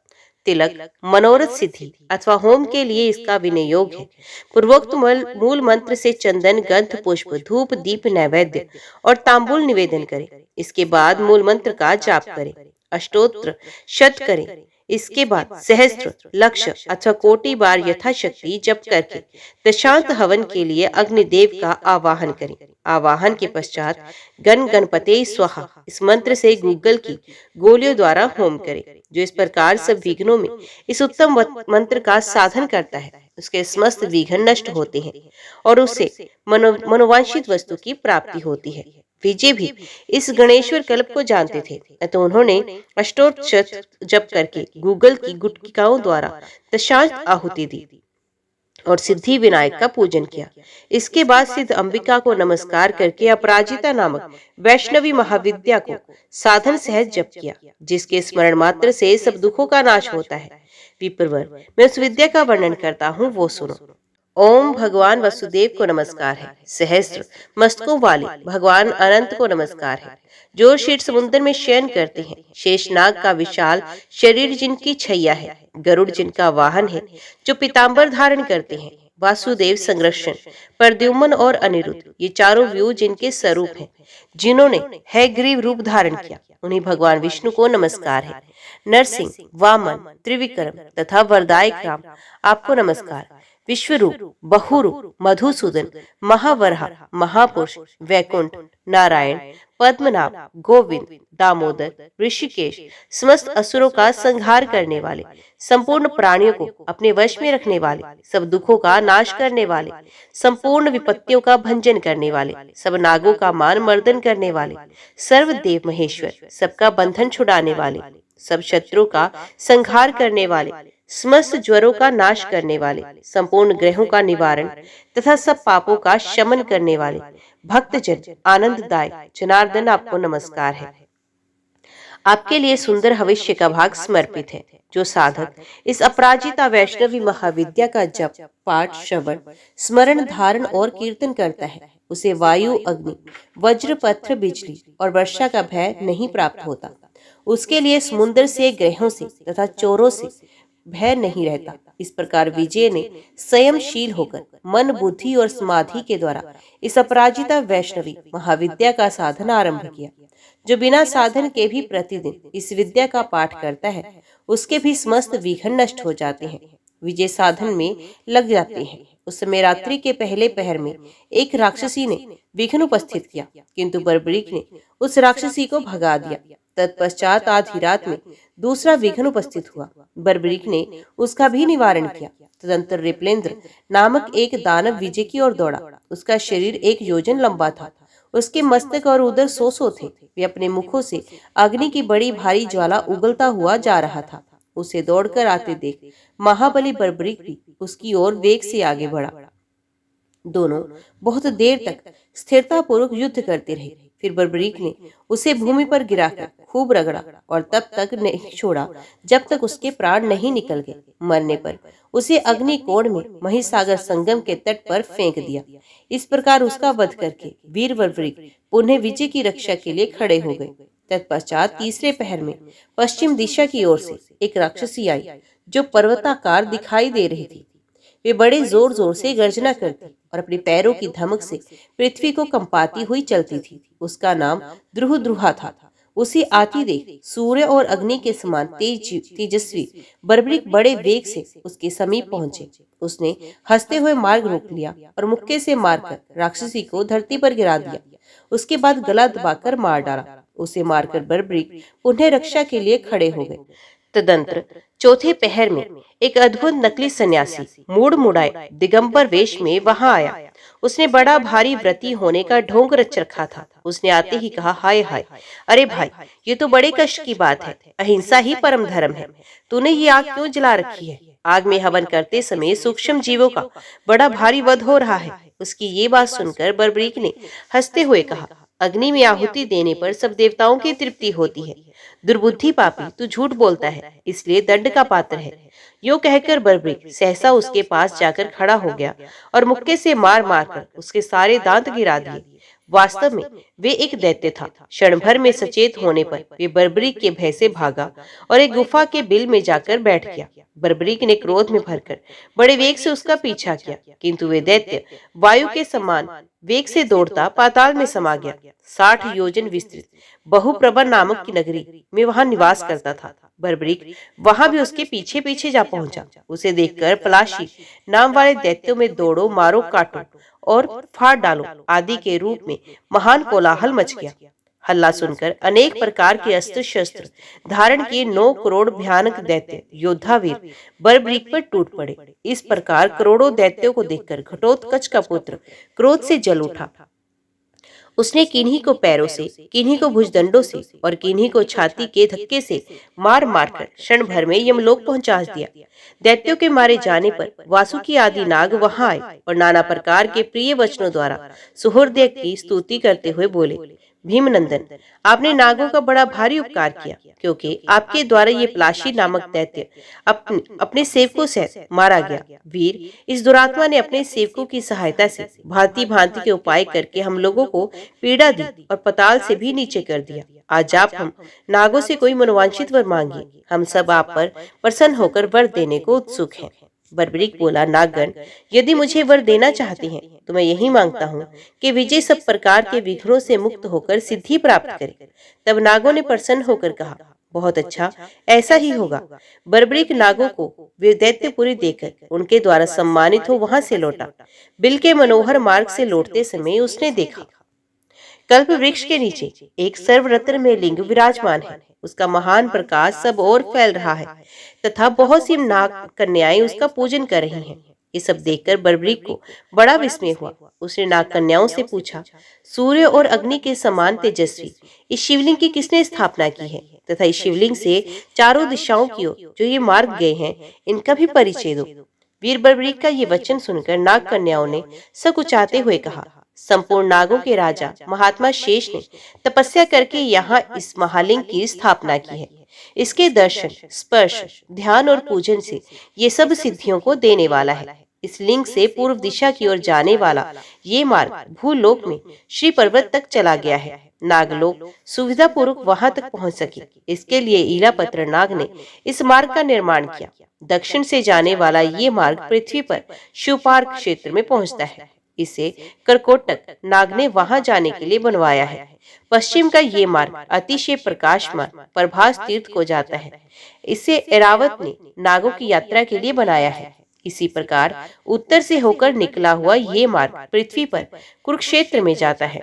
तिलक, मनोरथ सिद्धि अथवा होम के लिए इसका विनियोग है। पूर्वोक्त मूल मंत्र से चंदन, गंध, पुष्प, धूप, दीप, नैवेद्य और तांबूल निवेदन करें। इसके बाद मूल मंत्र का जाप करें, अष्टोत्र शत करें। इसके बाद सहस्त्र, लक्ष अथवा कोटि बार यथाशक्ति जप करके दशांत हवन के लिए अग्निदेव का आवाहन करें। आवाहन के पश्चात गण गणपते स्वाहा इस मंत्र से गूगल की गोलियों द्वारा होम करें, जो इस प्रकार सब विघ्नों में इस उत्तम मंत्र का साधन करता है। उसके समस्त विघ्न नष्ट होते हैं और उससे मनोवांछित वस्तु की प्राप्ति होती है। विजय भी इस गणेश्वर कल्प को जानते थे, तो उन्होंने अष्टोत्तर जप करके गूगल की गुटकिकाओं द्वारा दशांश आहुति दी और सिद्धि विनायक का पूजन किया। इसके बाद सिद्ध अंबिका को नमस्कार करके अपराजिता नामक वैष्णवी महाविद्या को साधन सहज जप किया, जिसके स्मरण मात्र से सब दुखों का नाश होता है। विप्रवर, मैं उस विद्या का वर्णन करता हूँ, वो सुनो। ओम भगवान वसुदेव को नमस्कार है। सहस्त्र मस्तकों वाले भगवान अनंत को नमस्कार है, जो शीट समुद्र में शयन करते हैं। शेषनाग का विशाल शरीर जिनकी छैया है, गरुड़ जिनका वाहन है, जो पीतांबर धारण करते हैं। वासुदेव संरक्षण, प्रद्युम्न और अनिरुद्ध ये चारों व्यूह जिनके स्वरूप हैं, जिन्होंने है ग्रीव रूप धारण किया, उन्हीं भगवान विष्णु को नमस्कार है। नरसिंह, वामन, त्रिविक्रम तथा वरदायक राम आपको नमस्कार। विश्वरूप, बहुरूप, मधुसूदन, महावरहा, महापुरुष, वैकुंठ, नारायण, पद्मनाभ, गोविंद, दामोदर, ऋषिकेश, समस्त असुरों का संहार करने वाले, संपूर्ण प्राणियों को अपने वश में रखने वाले, सब दुखों का नाश करने वाले, संपूर्ण विपत्तियों का भंजन करने वाले, सब नागों का मान मर्दन करने वाले, सर्वदेव महेश्वर, सबका बंधन छुड़ाने वाले, सब शत्रुओं का संहार करने वाले, समस्त ज्वरों का नाश करने वाले, संपूर्ण ग्रहों का निवारण तथा सब पापों का शमन करने वाले, भक्तजन आनंददायक जनार्दन आपको नमस्कार है। आपके लिए सुंदर भविष्य का भाग समर्पित है। जो साधक इस अपराजिता वैष्णवी महाविद्या का जप, पाठ, श्रवण, स्मरण, धारण और कीर्तन करता है, उसे वायु, अग्नि, वज्र, पत्थर, बिजली और वर्षा का भय नहीं प्राप्त होता। उसके लिए समुद्र से, ग्रहों से तथा चोरों से भय नहीं रहता। इस प्रकार विजय ने संयमशील होकर मन, बुद्धि और समाधि के द्वारा इस अपराजिता वैष्णवी महाविद्या का साधन आरंभ किया। जो बिना साधन के भी प्रतिदिन इस विद्या का पाठ करता है, उसके भी समस्त विघ्न नष्ट हो जाते हैं। विजय साधन में लग जाते हैं। उस समय रात्रि के पहले पहर में एक राक्षसी ने विघ्न उपस्थित किया, किंतु बर्बरीक ने उस राक्षसी को भगा दिया। तत्पश्चात आधी रात में दूसरा विघ्न उपस्थित हुआ। बर्बरीक ने उसका भी निवारण किया। तदंतर रिपलेंद्र नामक एक दानव विजय की ओर दौड़ा। उसका शरीर 1 योजन लंबा था। उसके मस्तक और उदर सौ थे। वे अपने मुखों से अग्नि की बड़ी भारी ज्वाला उगलता हुआ जा रहा था। उसे दौड़कर आते देख महाबली बर्बरीक भी उसकी ओर वेग से आगे बढ़ा। दोनों बहुत देर तक स्थिरता पूर्वक युद्ध करते रहे। फिर बर्बरीक ने उसे भूमि पर गिराकर खूब रगड़ा और तब तक नहीं छोड़ा जब तक उसके प्राण नहीं निकल गए। मरने पर उसे अग्निकोण में महिसागर संगम के तट पर फेंक दिया। इस प्रकार उसका वध करके वीर बर्बरीक पुनः विजय की रक्षा के लिए खड़े हो गए। तत्पश्चात तीसरे पहर में पश्चिम दिशा की ओर से एक राक्षसी आई जो पर्वताकार दिखाई दे रही थी। वे बड़े जोर जोर से गर्जना करती और अपने पैरों की धमक से पृथ्वी को कंपाती हुई चलती थी। उसका नाम द्रुहुद्रुहा था। उसे आती देख सूर्य और अग्नि के समान तेजस्वी बर्बरीक बड़े वेग से उसके समीप पहुंचे। उसने हंसते हुए मार्ग रोक लिया और मुक्के से मारकर राक्षसी को धरती पर गिरा दिया। उसके बाद गला दबाकर मार डाला। उसे मारकर बर्बरीक पुनः रक्षा के लिए खड़े हो गए। तदंतर चौथे पहर में एक अद्भुत नकली सन्यासी मूड मुड़ाए दिगंबर वेश में वहां आया। उसने बड़ा भारी व्रती होने का ढोंग रच रखा था। उसने आते ही कहा, हाय हाय, अरे भाई, ये तो बड़े कष्ट की बात है। अहिंसा ही परम धर्म है। तूने ये आग क्यों जला रखी है? आग में हवन करते समय सूक्ष्म जीवों का बड़ा भारी वध हो रहा है। उसकी ये बात सुनकर बर्बरीक ने हंसते हुए कहा, अग्नि में आहुति देने पर सब देवताओं की तृप्ति होती है। दुर्बुद्धि पापी, तू झूठ बोलता है, इसलिए दंड का पात्र है। यो कहकर बर्बरीक सहसा उसके पास जाकर खड़ा हो गया और मुक्के से मार मारकर उसके सारे दांत गिरा दिए। वास्तव में वे एक दैत्य था। क्षण भर में सचेत होने पर वे बर्बरीक के भय से भागा और एक गुफा के बिल में जाकर बैठ गया। बर्बरीक ने क्रोध में भरकर बड़े वेग से उसका पीछा किया, किंतु वे दैत्य वायु के समान वेग से दौड़ता पाताल में समा गया। 60 योजन विस्तृत बहुप्रभा नामक की नगरी में वहां निवास करता था। बर्बरीक वहां भी उसके पीछे पीछे जा पहुंचा। उसे देखकर पलाशी नाम वाले दैत्यों में दौड़ो, मारो, काटो और फाड़ डालो आदि के रूप में महान कोलाहल मच गया। हल्ला सुनकर अनेक प्रकार के अस्त्र शस्त्र धारण किए 9 करोड़ भयानक दैत्य योद्धावीर बर्बरीक पर टूट पड़े। इस प्रकार करोड़ों दैत्यों को देखकर घटोत्कच का पुत्र क्रोध से जल उठा। उसने किन्हीं को पैरों से, किन्हीं को भुजदंडों से और किन्हीं को छाती के धक्के से मार मारकर क्षण भर में यमलोक पहुंचा दिया। दैत्यों के मारे जाने पर वासुकी आदि नाग वहां आए और नाना प्रकार के प्रिय वचनों द्वारा सुहृदय की स्तुति करते हुए बोले, भीमनंदन, आपने नागों का बड़ा भारी उपकार किया, क्योंकि आपके द्वारा ये पलाशी नामक दैत्य अपने सेवकों से मारा गया। वीर, इस दुरात्मा ने अपने सेवकों की सहायता से भांति भांति के उपाय करके हम लोगों को पीड़ा दी और पताल से भी नीचे कर दिया। आज आप हम नागों से कोई मनोवांछित वर मांगिए, हम सब आप पर प्रसन्न होकर वर देने को उत्सुक हैं। बर्बरीक बोला, नागगण, यदि मुझे वर देना चाहते हैं तो मैं यही मांगता हूँ कि विजय सब प्रकार के विघ्नों से मुक्त होकर सिद्धि प्राप्त करे। तब नागों ने प्रसन्न होकर कहा, बहुत अच्छा, ऐसा ही होगा। बर्बरीक नागों को वे दैत्यपुरी देकर उनके द्वारा सम्मानित हो वहां से लौटा। बिल के मनोहर मार्ग से लौटते समय उसने देखा कल्प वृक्ष के नीचे एक सर्वरत्न में लिंग विराजमान है। उसका महान प्रकाश सब ओर फैल रहा है तथा बहुत सी नाग कन्याएं उसका पूजन कर रही हैं। ये सब देखकर बर्बरीक को बड़ा विस्मय हुआ। उसने नाग कन्याओं से पूछा, सूर्य और अग्नि के समान तेजस्वी इस शिवलिंग की किसने स्थापना की है तथा इस शिवलिंग से चारों दिशाओं की ओर जो ये मार्ग गए हैं, इनका भी परिचय दो। वीर बर्बरीक का ये वचन सुनकर नाग कन्याओं ने सकुचाते हुए कहा, संपूर्ण नागों के राजा महात्मा शेष ने तपस्या करके यहाँ इस महालिंग की स्थापना की है। इसके दर्शन, स्पर्श, ध्यान और पूजन से ये सब सिद्धियों को देने वाला है। इस लिंग से पूर्व दिशा की ओर जाने वाला ये मार्ग भूलोक में श्री पर्वत तक चला गया है। नागलोक सुविधा पूर्वक वहां तक पहुंच सके, इसके लिए ईलापत्र नाग ने इस मार्ग का निर्माण किया। दक्षिण से जाने वाला ये मार्ग पृथ्वी पर शिवपार्क क्षेत्र में पहुंचता है। इसे करकोटक नाग ने वहां जाने के लिए बनवाया है। पश्चिम का ये मार्ग अतिशय प्रकाशमान प्रभास तीर्थ को जाता है। इसे एरावत ने नागों की यात्रा के लिए बनाया है। इसी प्रकार उत्तर से होकर निकला हुआ ये मार्ग पृथ्वी पर कुरुक्षेत्र में जाता है।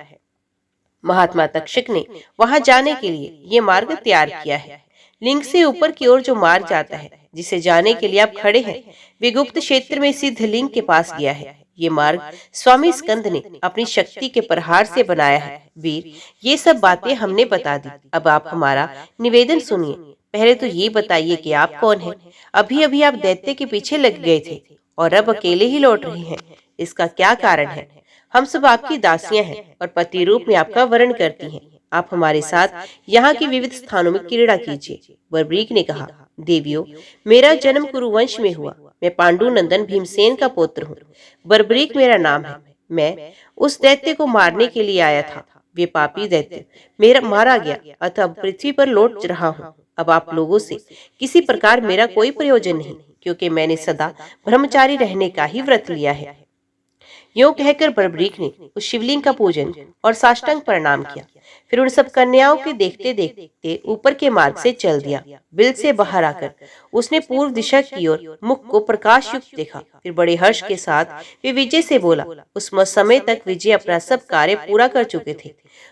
महात्मा तक्षक ने वहां जाने के लिए ये मार्ग तैयार किया है। लिंग से ऊपर की ओर जो मार्ग जाता है, जिसे जाने के लिए आप खड़े हैं, वे गुप्त क्षेत्र में सिद्ध लिंग के पास गया है। ये मार्ग स्वामी स्कंद ने अपनी शक्ति के प्रहार से बनाया है। वीर, ये सब बातें हमने बता दी। अब आप हमारा निवेदन सुनिए। पहले तो ये बताइए कि आप कौन हैं? अभी अभी आप दैत्य के पीछे लग गए थे और अब अकेले ही लौट रहे हैं। इसका क्या कारण है? हम सब आपकी दासियां हैं और पति रूप में आपका वर्ण करती हैं। आप हमारे साथ यहाँ के विविध स्थानों में क्रीड़ा कीजिए। बर्बरीक ने कहा, देवियों, मेरा जन्म कुरुवंश में हुआ। मैं पांडु नंदन भीमसेन का पुत्र हूँ। बर्बरीक मेरा नाम है। मैं उस दैत्य को मारने के लिए आया था वे पापी दैत्य मेरा मारा गया, अतः अब पृथ्वी पर लौट रहा हूँ। अब आप लोगों से किसी प्रकार मेरा कोई प्रयोजन नहीं, क्योंकि मैंने सदा ब्रह्मचारी रहने का ही व्रत लिया है। यूं कहकर बर्बरीक ने उस शिवलिंग का पूजन और साष्टांग प्रणाम किया। फिर उन सब कन्याओं के देखते देखते ऊपर के मार्ग से चल दिया। बिल से बाहर आकर उसने पूर्व दिशा की ओर मुख को प्रकाश युक्त देखा। फिर बड़े हर्ष के साथ वे विजय से बोला। उस समय तक विजय अपना सब कार्य पूरा कर चुके थे।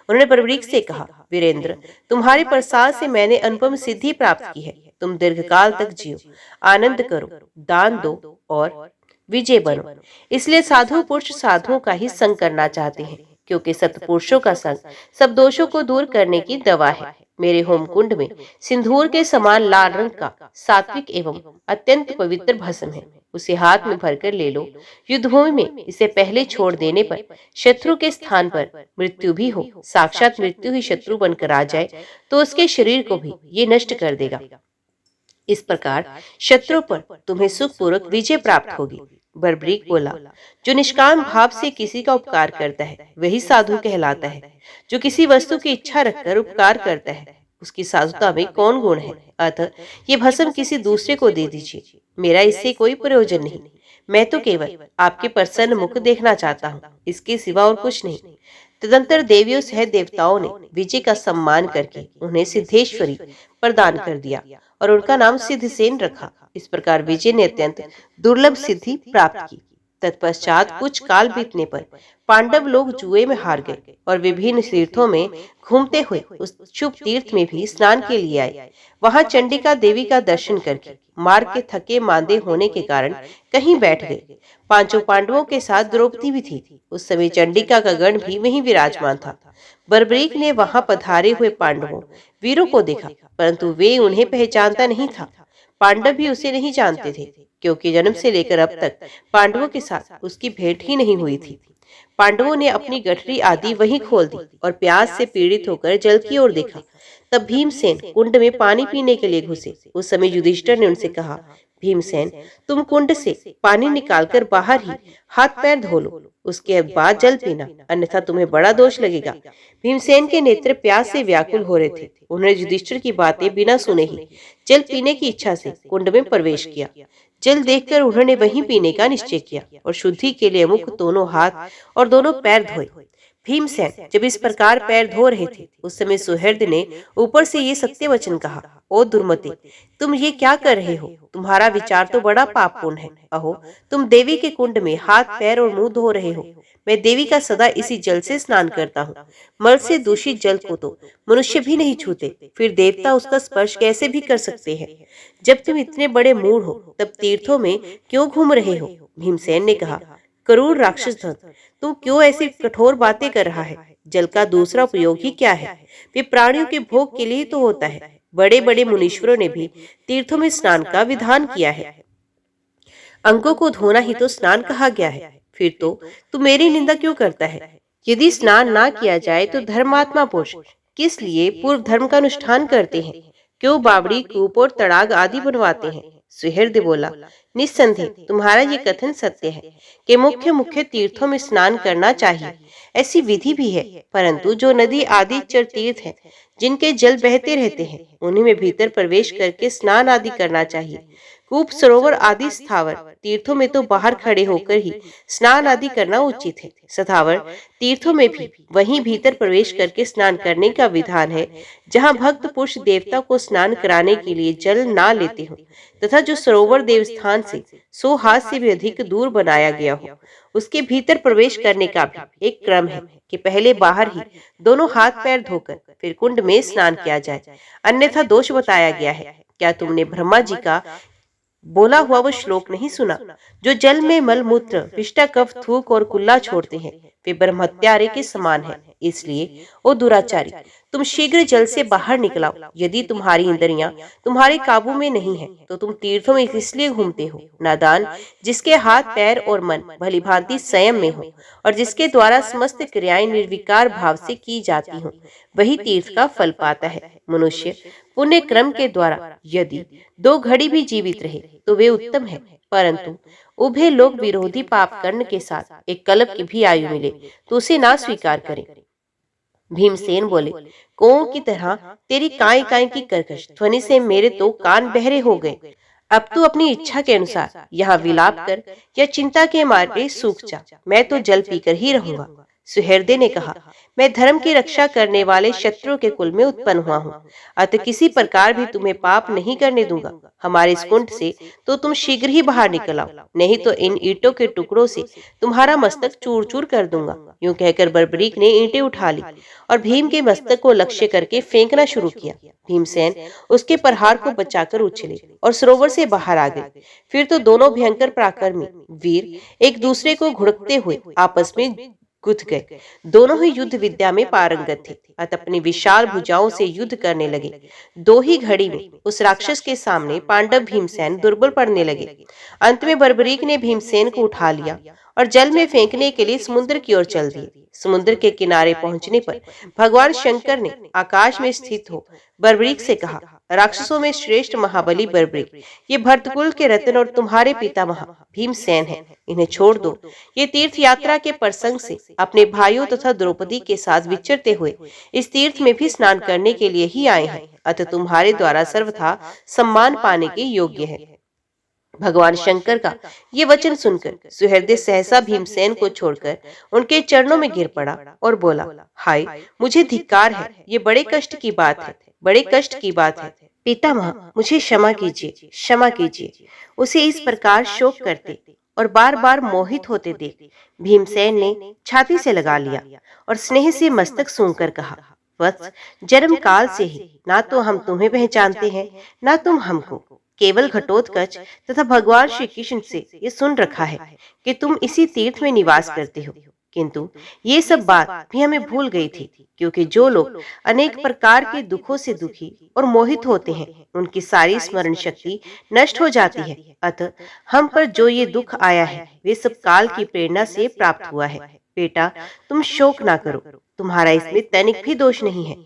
उन्होंने बर्बरीक से कहा, वीरेंद्र, तुम्हारे प्रसाद से मैंने अनुपम सिद्धि प्राप्त की है। तुम दीर्घकाल तक जियो, आनंद करो, दान दो और विजय बनो। इसलिए साधु पुरुष साधुओं का ही संग करना चाहते हैं, क्योंकि सत्पुरुषों का संग सब दोषों को दूर करने की दवा है। मेरे होम कुंड में सिंदूर के समान लाल रंग का सात्विक एवं अत्यंत पवित्र भस्म है। उसे हाथ में भरकर ले लो। युद्धभूमि में इसे पहले छोड़ देने पर शत्रु के स्थान पर मृत्यु भी हो, साक्षात मृत्यु ही शत्रु बनकर आ जाए तो उसके शरीर को भी ये नष्ट कर देगा। इस प्रकार शत्रु पर तुम्हें सुखपूर्वक विजय प्राप्त होगी। बर्बरीक बोला, जो निष्काम भाव से किसी का उपकार करता है वही साधु कहलाता है। जो किसी वस्तु की इच्छा रखकर उपकार करता है उसकी साधुता में कौन गुण है। अतः ये भस्म किसी दूसरे को दे दीजिए, मेरा इससे कोई प्रयोजन नहीं। मैं तो केवल आपके प्रसन्न मुख देखना चाहता हूँ, इसके सिवा और कुछ नहीं। तदंतर देवियों सहित देवताओं ने विजय का सम्मान करके उन्हें सिद्धेश्वरी प्रदान कर दिया और उनका नाम सिद्धसेन रखा। इस प्रकार विजय ने अत्यंत दुर्लभ सिद्धि प्राप्त की। तत्पश्चात कुछ काल बीतने पर पांडव लोग जुए में हार गए और विभिन्न तीर्थों में घूमते हुए उस शुभ तीर्थ में भी स्नान के लिए आए। वहां चंडिका देवी का दर्शन करके मार्ग के थके मांदे होने के कारण कहीं बैठ गए। पांचों पांडवों के साथ द्रौपदी भी थी। उस समय चंडिका का गण भी वहीं विराजमान था। बर्बरीक ने वहां पधारे हुए पांडवों वीरों को देखा, परंतु वे उन्हें पहचानता नहीं था। पांडव भी उसे नहीं जानते थे, क्योंकि जन्म से लेकर अब तक पांडवों के साथ उसकी भेंट ही नहीं हुई थी। पांडवों ने अपनी गठरी आदि वहीं खोल दी और प्यास से पीड़ित होकर जल की ओर देखा। तब भीमसेन कुंड में पानी पीने के लिए घुसे। उस समय युधिष्ठिर ने उनसे कहा, भीमसेन, तुम कुंड से पानी निकालकर बाहर ही हाथ पैर धो लो, उसके बाद जल पीना, अन्यथा तुम्हें बड़ा दोष लगेगा। भीमसेन के नेत्र प्यास से व्याकुल हो रहे थे। उन्होंने युधिष्ठिर की बातें बिना सुने ही जल पीने की इच्छा से कुंड में प्रवेश किया। जल देखकर उन्होंने वहीं पीने का निश्चय किया और शुद्धि के लिए मुख, दोनों हाथ और दोनों पैर धोए। भीमसेन जब इस प्रकार पैर धो रहे थे, उस समय सुहृद ने ऊपर से ये सत्य वचन कहा, ओ दुर्मते, तुम ये क्या कर रहे हो? तुम्हारा विचार तो बड़ा पापपूर्ण है। अहो, तुम देवी के कुंड में हाथ पैर और मुंह धो रहे हो। मैं देवी का सदा इसी जल से स्नान करता हूँ। मल से दूषित जल को तो मनुष्य भी नहीं छूते, फिर देवता उसका स्पर्श कैसे भी कर सकते हैं। जब तुम इतने बड़े मूढ़ हो तब तीर्थों में क्यों घूम रहे हो? भीमसेन ने कहा, क्रूर राक्षस धन, तू क्यों ऐसी कठोर बातें कर रहा है? जल का दूसरा उपयोग ही क्या है? वे प्राणियों के भोग के लिए तो होता है। बड़े बड़े मुनीश्वरों ने भी तीर्थों में स्नान का विधान किया है। अंगों को धोना ही तो स्नान कहा गया है। फिर तो तू मेरी निंदा क्यों करता है? यदि स्नान ना किया जाए तो धर्मात्मा पुरुष किस लिए पूर्व धर्म का अनुष्ठान करते हैं? क्यों बावड़ी, कूप और तड़ाग आदि बनवाते हैं? सुहृद बोला, निस्संदेह तुम्हारा ये कथन सत्य है कि मुख्य मुख्य तीर्थों में स्नान करना चाहिए। ऐसी विधि भी है, परंतु जो नदी आदि चर तीर्थ हैं, जिनके जल बहते रहते हैं, उन्हीं में भीतर प्रवेश करके स्नान आदि करना चाहिए। कूप, सरोवर आदि स्थावर तीर्थों में तो बाहर खड़े होकर ही स्नान आदि करना उचित है। सतावर तीर्थों में भी वहीं भीतर प्रवेश करके स्नान करने का विधान है, जहाँ भक्त पुरुष देवता को स्नान कराने के लिए जल ना लेते हो, तथा जो सरोवर देवस्थान से 100 हाथ से भी अधिक दूर बनाया गया हो, उसके भीतर प्रवेश करने का भी एक क्रम है कि पहले बाहर ही दोनों हाथ पैर धोकर फिर कुंड में स्नान किया जाए, अन्यथा दोष बताया गया है। क्या तुमने ब्रह्मा जी का बोला हुआ वो श्लोक नहीं सुना? जो जल में मल मूत्र, विष्टा, कफ, थूक और कुल्ला छोड़ते हैं, वे ब्रह्मत्यारे के समान है। इसलिए ओ दुराचारी, तुम शीघ्र जल से बाहर निकलाओ। यदि तुम्हारी इंद्रियां तुम्हारे काबू में नहीं है तो तुम तीर्थों में इसलिए घूमते हो। नादान, जिसके हाथ पैर और मन भली भांति संयम में हो और जिसके द्वारा समस्त क्रियाएं निर्विकार भाव से की जाती हो, वही तीर्थ का फल पाता है। मनुष्य पुण्य क्रम के द्वारा यदि 2 घड़ी भी जीवित रहे तो वे उत्तम है, परंतु उभय लोग विरोधी पाप कर्म के साथ एक कल्प की भी आयु मिले तो उसे ना स्वीकार करें। भीमसेन बोले, कौओं की तरह तेरी काई काई की कर्कश ध्वनि से मेरे तो कान बहरे हो गए। अब तू अपनी इच्छा के अनुसार यहाँ विलाप कर या चिंता के मारे सूख जा, मैं तो जल पीकर ही रहूंगा। सुहृदय ने कहा, मैं धर्म की रक्षा करने वाले शत्रु के कुल में उत्पन्न हुआ हूँ, अतः किसी प्रकार भी तुम्हें पाप नहीं करने दूंगा। हमारे इस कुंड से तो तुम शीघ्र ही बाहर निकल आओ, नहीं तो इन ईंटों के टुकड़ों से तुम्हारा मस्तक चूर चूर कर दूंगा। यूं कहकर बर्बरीक ने ईंटें उठा ली और भीम के मस्तक को लक्ष्य करके फेंकना शुरू किया। भीमसेन उसके प्रहार को बचाकर उछले और सरोवर से बाहर आ गए। फिर तो दोनों भयंकर पराक्रमी वीर एक दूसरे को घुड़कते हुए आपस में गुथ गए। दोनों ही युद्ध विद्या में पारंगत थे, अतः अपनी विशाल भुजाओं से युद्ध करने लगे। दो ही घड़ी में उस राक्षस के सामने पांडव भीमसेन दुर्बल पड़ने लगे। अंत में बर्बरीक ने भीमसेन को उठा लिया और जल में फेंकने के लिए समुद्र की ओर चल दिए। समुद्र के किनारे पहुंचने पर भगवान शंकर ने आकाश में स्थित हो बर्बरीक से कहा, राक्षसों में श्रेष्ठ महाबली बर्बरीक, ये भरतकुल के रत्न और तुम्हारे पितामह भीमसेन हैं, इन्हें छोड़ दो। ये तीर्थ यात्रा के प्रसंग से अपने भाइयों तथा द्रौपदी के साथ विचरते हुए इस तीर्थ में भी स्नान करने के लिए ही आए हैं, अतः तुम्हारे द्वारा सर्वथा सम्मान पाने के योग्य है। भगवान शंकर का ये वचन सुनकर सुहृदय सहसा भीमसेन को छोड़कर उनके चरणों में गिर पड़ा और बोला, हाय, मुझे धिक्कार है, ये बड़े कष्ट की बात है, बड़े कष्ट की बात है। पितामह, मुझे क्षमा कीजिए, क्षमा कीजिए। उसे इस प्रकार शोक करते और बार बार मोहित होते देख भीमसेन ने छाती से लगा लिया और स्नेह से मस्तक सूंघकर कहा, वत्स, जन्म काल से ही ना तो हम तुम्हें पहचानते हैं, ना तुम हमको। केवल घटोत्कच तथा भगवान श्री कृष्ण से ये सुन रखा है कि तुम इसी तीर्थ में निवास करते हो, किंतु ये सब बात भी हमें भूल गई थी, क्योंकि जो लोग अनेक प्रकार के दुखों से दुखी और मोहित होते हैं, उनकी सारी स्मरण शक्ति नष्ट हो जाती है। अतः हम पर जो ये दुख आया है, वे सब काल की प्रेरणा से प्राप्त हुआ है। बेटा, तुम शोक ना करो, तुम्हारा इसमें तनिक भी दोष नहीं है,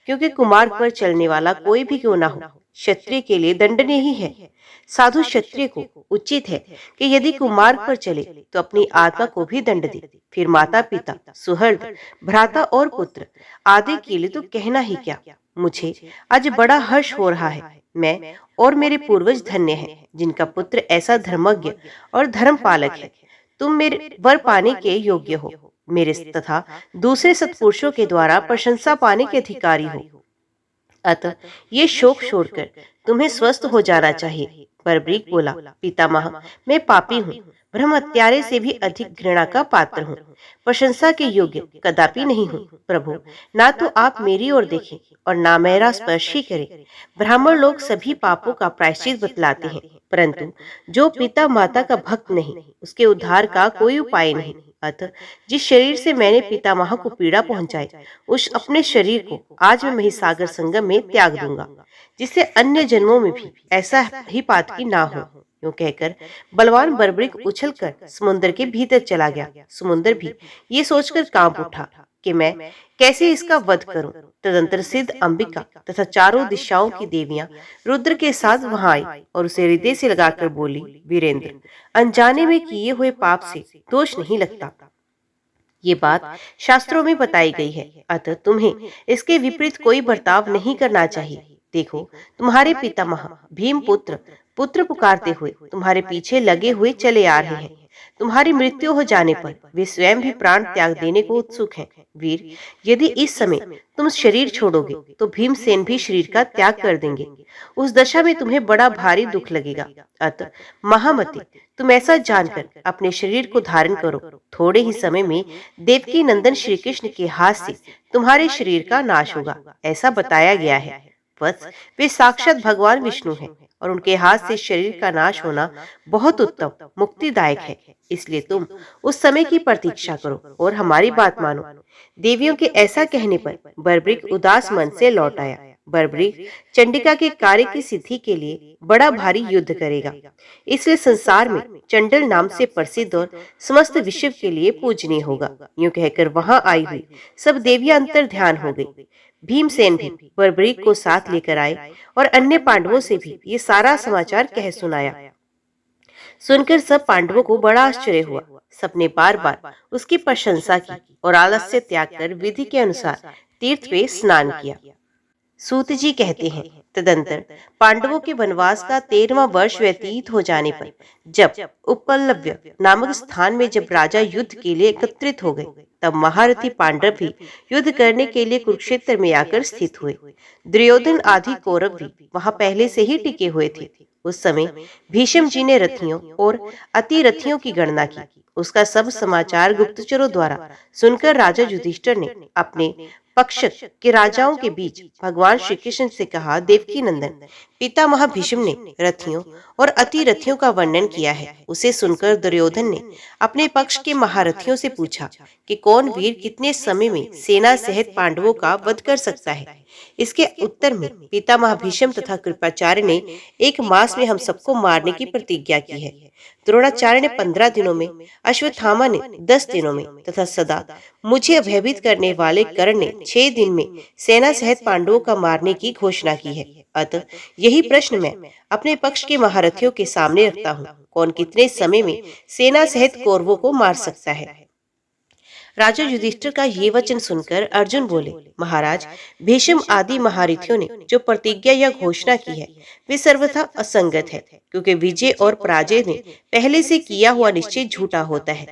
क्योंकि कुमार्ग पर चलने वाला कोई भी क्यों ना हो, क्षत्रिय के लिए दंडनीय ही है। साधु क्षत्रिय को उचित है कि यदि कुमार्ग पर चले तो अपनी आत्मा को भी दंड दे, फिर माता पिता, सुहृद, भ्राता और पुत्र आदि के लिए तो कहना ही क्या। मुझे आज बड़ा हर्ष हो रहा है। मैं और मेरे पूर्वज धन्य हैं, जिनका पुत्र ऐसा धर्मज्ञ और धर्म पालक है। तुम मेरे वर पाने के योग्य हो, मेरे तथा दूसरे सत्पुरुषों के द्वारा प्रशंसा पाने के अधिकारी हो। अतः ये शोक छोड़कर तुम्हें स्वस्थ हो जाना चाहिए। बर्बरीक बोला, पितामह, मैं पापी हूँ, ब्रह्म हत्यारे से भी अधिक घृणा का पात्र हूँ, प्रशंसा के योग्य कदापि नहीं हूँ। प्रभु, ना तो आप मेरी ओर देखें और ना मेरा स्पर्श ही करें। ब्राह्मण लोग सभी पापों का प्रायश्चित बतलाते हैं, परंतु जो पिता माता का भक्त नहीं, उसके उद्धार का कोई उपाय नहीं। अतः जिस शरीर से मैंने पितामह को पीड़ा पहुंचाई, उस अपने शरीर को आज मैं महिसागर संगम में त्याग दूंगा, जिससे अन्य जन्मों में भी ऐसा ही पातकी ना हो। यूं कहकर बलवान बर्बरीक उछलकर समुद्र के भीतर चला गया। समुद्र भी ये सोचकर कांप उठा कि मैं कैसे इसका वध करूं। तदंतर सिद्ध अंबिका तथा चारों दिशाओं की देवियां रुद्र के साथ वहां आई और उसे हृदय से लगाकर बोली, वीरेंद्र, अनजाने में किए हुए पाप से दोष नहीं लगता। ये बात शास्त्रों में बताई गई है, अतः तुम्हें इसके विपरीत कोई बर्ताव नहीं करना चाहिए। देखो, तुम्हारे पितामह भीम पुत्र पुत्र पुकारते हुए तुम्हारे पीछे लगे हुए चले आ रहे हैं। तुम्हारी मृत्यु हो जाने पर वे स्वयं भी प्राण त्याग देने को उत्सुक हैं। वीर, यदि इस समय तुम शरीर छोड़ोगे तो भीमसेन भी शरीर का त्याग कर देंगे। उस दशा में तुम्हें बड़ा भारी दुख लगेगा। अतः महामती, तुम ऐसा जानकर अपने शरीर को धारण करो। थोड़े ही समय में देवकी नंदन श्री कृष्ण के हाथ से तुम्हारे शरीर का नाश होगा, ऐसा बताया गया है। वत्स, वे साक्षात भगवान विष्णु हैं और उनके हाथ से शरीर का नाश होना बहुत उत्तम मुक्तिदायक है। इसलिए तुम उस समय की प्रतीक्षा करो और हमारी बात मानो। देवियों के ऐसा कहने पर बर्बरीक उदास मन से लौट आया। बर्बरीक चंडिका के कार्य की सिद्धि के लिए बड़ा भारी युद्ध करेगा, इसलिए संसार में चंडल नाम से प्रसिद्ध और समस्त विश्व के लिए पूजनीय होगा। यूं कहकर वहां आई हुई सब देवियां अंतर ध्यान हो गई। भीमसेन भी बर्बरीक को साथ लेकर आए और अन्य पांडवों से भी ये सारा समाचार कह सुनाया। सुनकर सब पांडवों को बड़ा आश्चर्य हुआ। सबने बार बार उसकी प्रशंसा की और आलस्य त्याग कर विधि के अनुसार तीर्थ पे स्नान किया। सूत जी कहते हैं, तदंतर पांडवों के वनवास का 13वां वर्ष व्यतीत हो जाने पर जब उपलव्य नामक स्थान में जब राजा युद्ध के लिए एकत्रित हो गए, तब महारथी पांडव भी युद्ध करने के लिए कुरुक्षेत्र में आकर स्थित हुए। दुर्योधन आदि कौरव भी वहां पहले से ही टिके हुए थे। उस समय भीष्म जी ने रथियों और अतिरथियों की गणना की। उसका सब समाचार गुप्तचरों द्वारा सुनकर राजा युधिष्ठिर ने अपने पक्ष के राजाओं के बीच भगवान श्री कृष्ण से कहा, देवकी नंदन पितामह भीष्म ने रथियों और अतिरथियों का वर्णन किया है। उसे सुनकर दुर्योधन ने अपने पक्ष के महारथियों से पूछा कि कौन वीर कितने समय में सेना सहित पांडवों का वध कर सकता है। इसके उत्तर में पितामह भीष्म तथा कृपाचार्य ने 1 मास में हम सबको मारने की प्रतिज्ञा की है। द्रोणाचार्य ने 15 दिनों में, अश्वत्थामा ने 10 दिनों में तथा सदा मुझे भयभीत करने वाले कर्ण ने 6 दिन में सेना सहित पांडवों का मारने की घोषणा की है। अतः यही प्रश्न मैं अपने पक्ष के महारथियों के सामने रखता हूँ, कौन कितने समय में सेना सहित कौरवों को मार सकता है। राजा युधिष्ठिर का ये वचन सुनकर अर्जुन बोले, महाराज भीष्म आदि महारथियों ने जो प्रतिज्ञा या घोषणा की है वे सर्वथा असंगत है, क्योंकि विजय और पराजय में पहले से किया हुआ निश्चय झूठा होता है।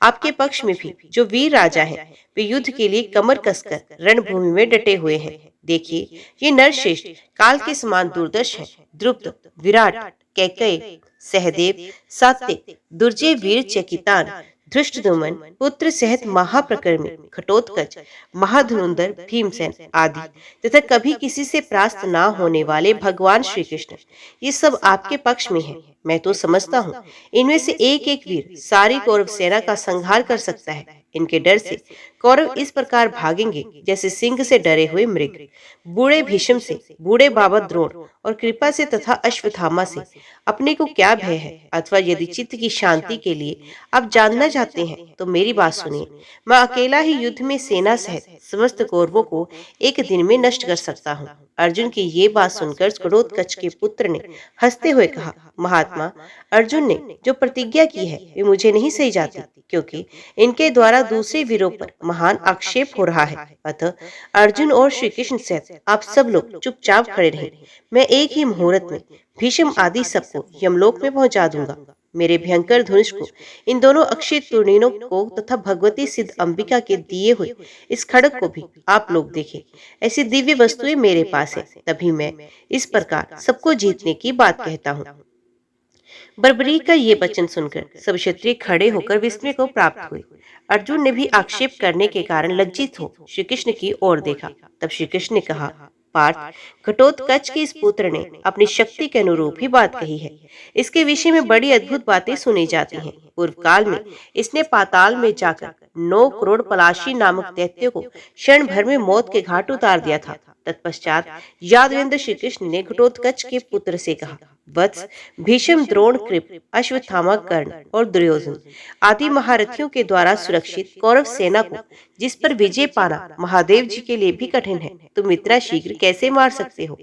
आपके पक्ष में भी जो वीर राजा हैं, वे युद्ध के लिए कमर कसकर रणभूमि में डटे हुए हैं। देखिए, ये नरश्रेष्ठ काल के समान दुर्दर्श हैं। द्रुपद, विराट, कैकेयी, सहदेव, सात्यक, दुर्जय वीर चकितान, धृष्टद्युम्न पुत्र सहित महाप्रकर्मी, घटोत्कच, महाधुरंधर भीमसेन आदि तथा कभी किसी से परास्त न होने वाले भगवान श्री कृष्ण, ये सब आपके पक्ष में हैं। मैं तो समझता हूँ इनमें से एक एक वीर सारी कौरव सेना का संहार कर सकता है। इनके डर से कौरव इस प्रकार भागेंगे जैसे सिंह से डरे हुए मृग। बूढ़े भीष्म से, बूढ़े बाबा द्रोण और कृपा से तथा अश्वत्थामा से अपने को क्या भय है? अथवा यदि चित्त की शांति के लिए आप जानना चाहते हैं तो मेरी बात सुनिए। मैं अकेला ही युद्ध में सेना सहित समस्त कौरवों को एक दिन में नष्ट कर सकता हूँ। अर्जुन की ये बात सुनकर घटोत्कच के पुत्र ने हंसते हुए कहा, महात्मा अर्जुन ने जो प्रतिज्ञा की है वे मुझे नहीं सही जाती, क्योंकि इनके द्वारा दूसरे वीरों पर महान आक्षेप हो रहा है। अतः अर्जुन और श्री कृष्ण सहित आप सब लोग चुपचाप खड़े रहें। मैं एक ही मुहूर्त में भीष्म आदि सबको यमलोक में पहुंचा दूंगा। मेरे भयंकर धनुष को, इन दोनों अक्षय तूणीरों को तथा भगवती सिद्ध अंबिका के दिए हुए इस खड़ग को भी आप लोग देखें। ऐसी दिव्य वस्तुएं मेरे पास है, तभी मैं इस प्रकार सबको जीतने की बात कहता हूँ। बर्बरीक का ये वचन सुनकर सब क्षत्रिय खड़े होकर विस्मय को प्राप्त हुए। अर्जुन ने भी आक्षेप करने के कारण लज्जित हो श्री कृष्ण की ओर देखा। तब श्री कृष्ण ने कहा, पार्थ, घटोत्कच के इस पुत्र ने अपनी शक्ति के अनुरूप ही बात कही है। इसके विषय में बड़ी अद्भुत बातें सुनी जाती हैं। पूर्व काल में इसने पाताल में जाकर 9 करोड़ पलाशी नामक दैत्यों को क्षण भर में मौत के घाट उतार दिया था। तत्पश्चात यादवेंद्र श्री कृष्ण ने घटोत्कच के पुत्र से कहा, वत्स, भीष्म, द्रोण, कृप, अश्वत्थामा, कर्ण और दुर्योधन आदि महारथियों के द्वारा सुरक्षित कौरव सेना को जिस पर विजय पाना महादेव जी के लिए भी कठिन है, तुम इतना शीघ्र कैसे मार सकते हो?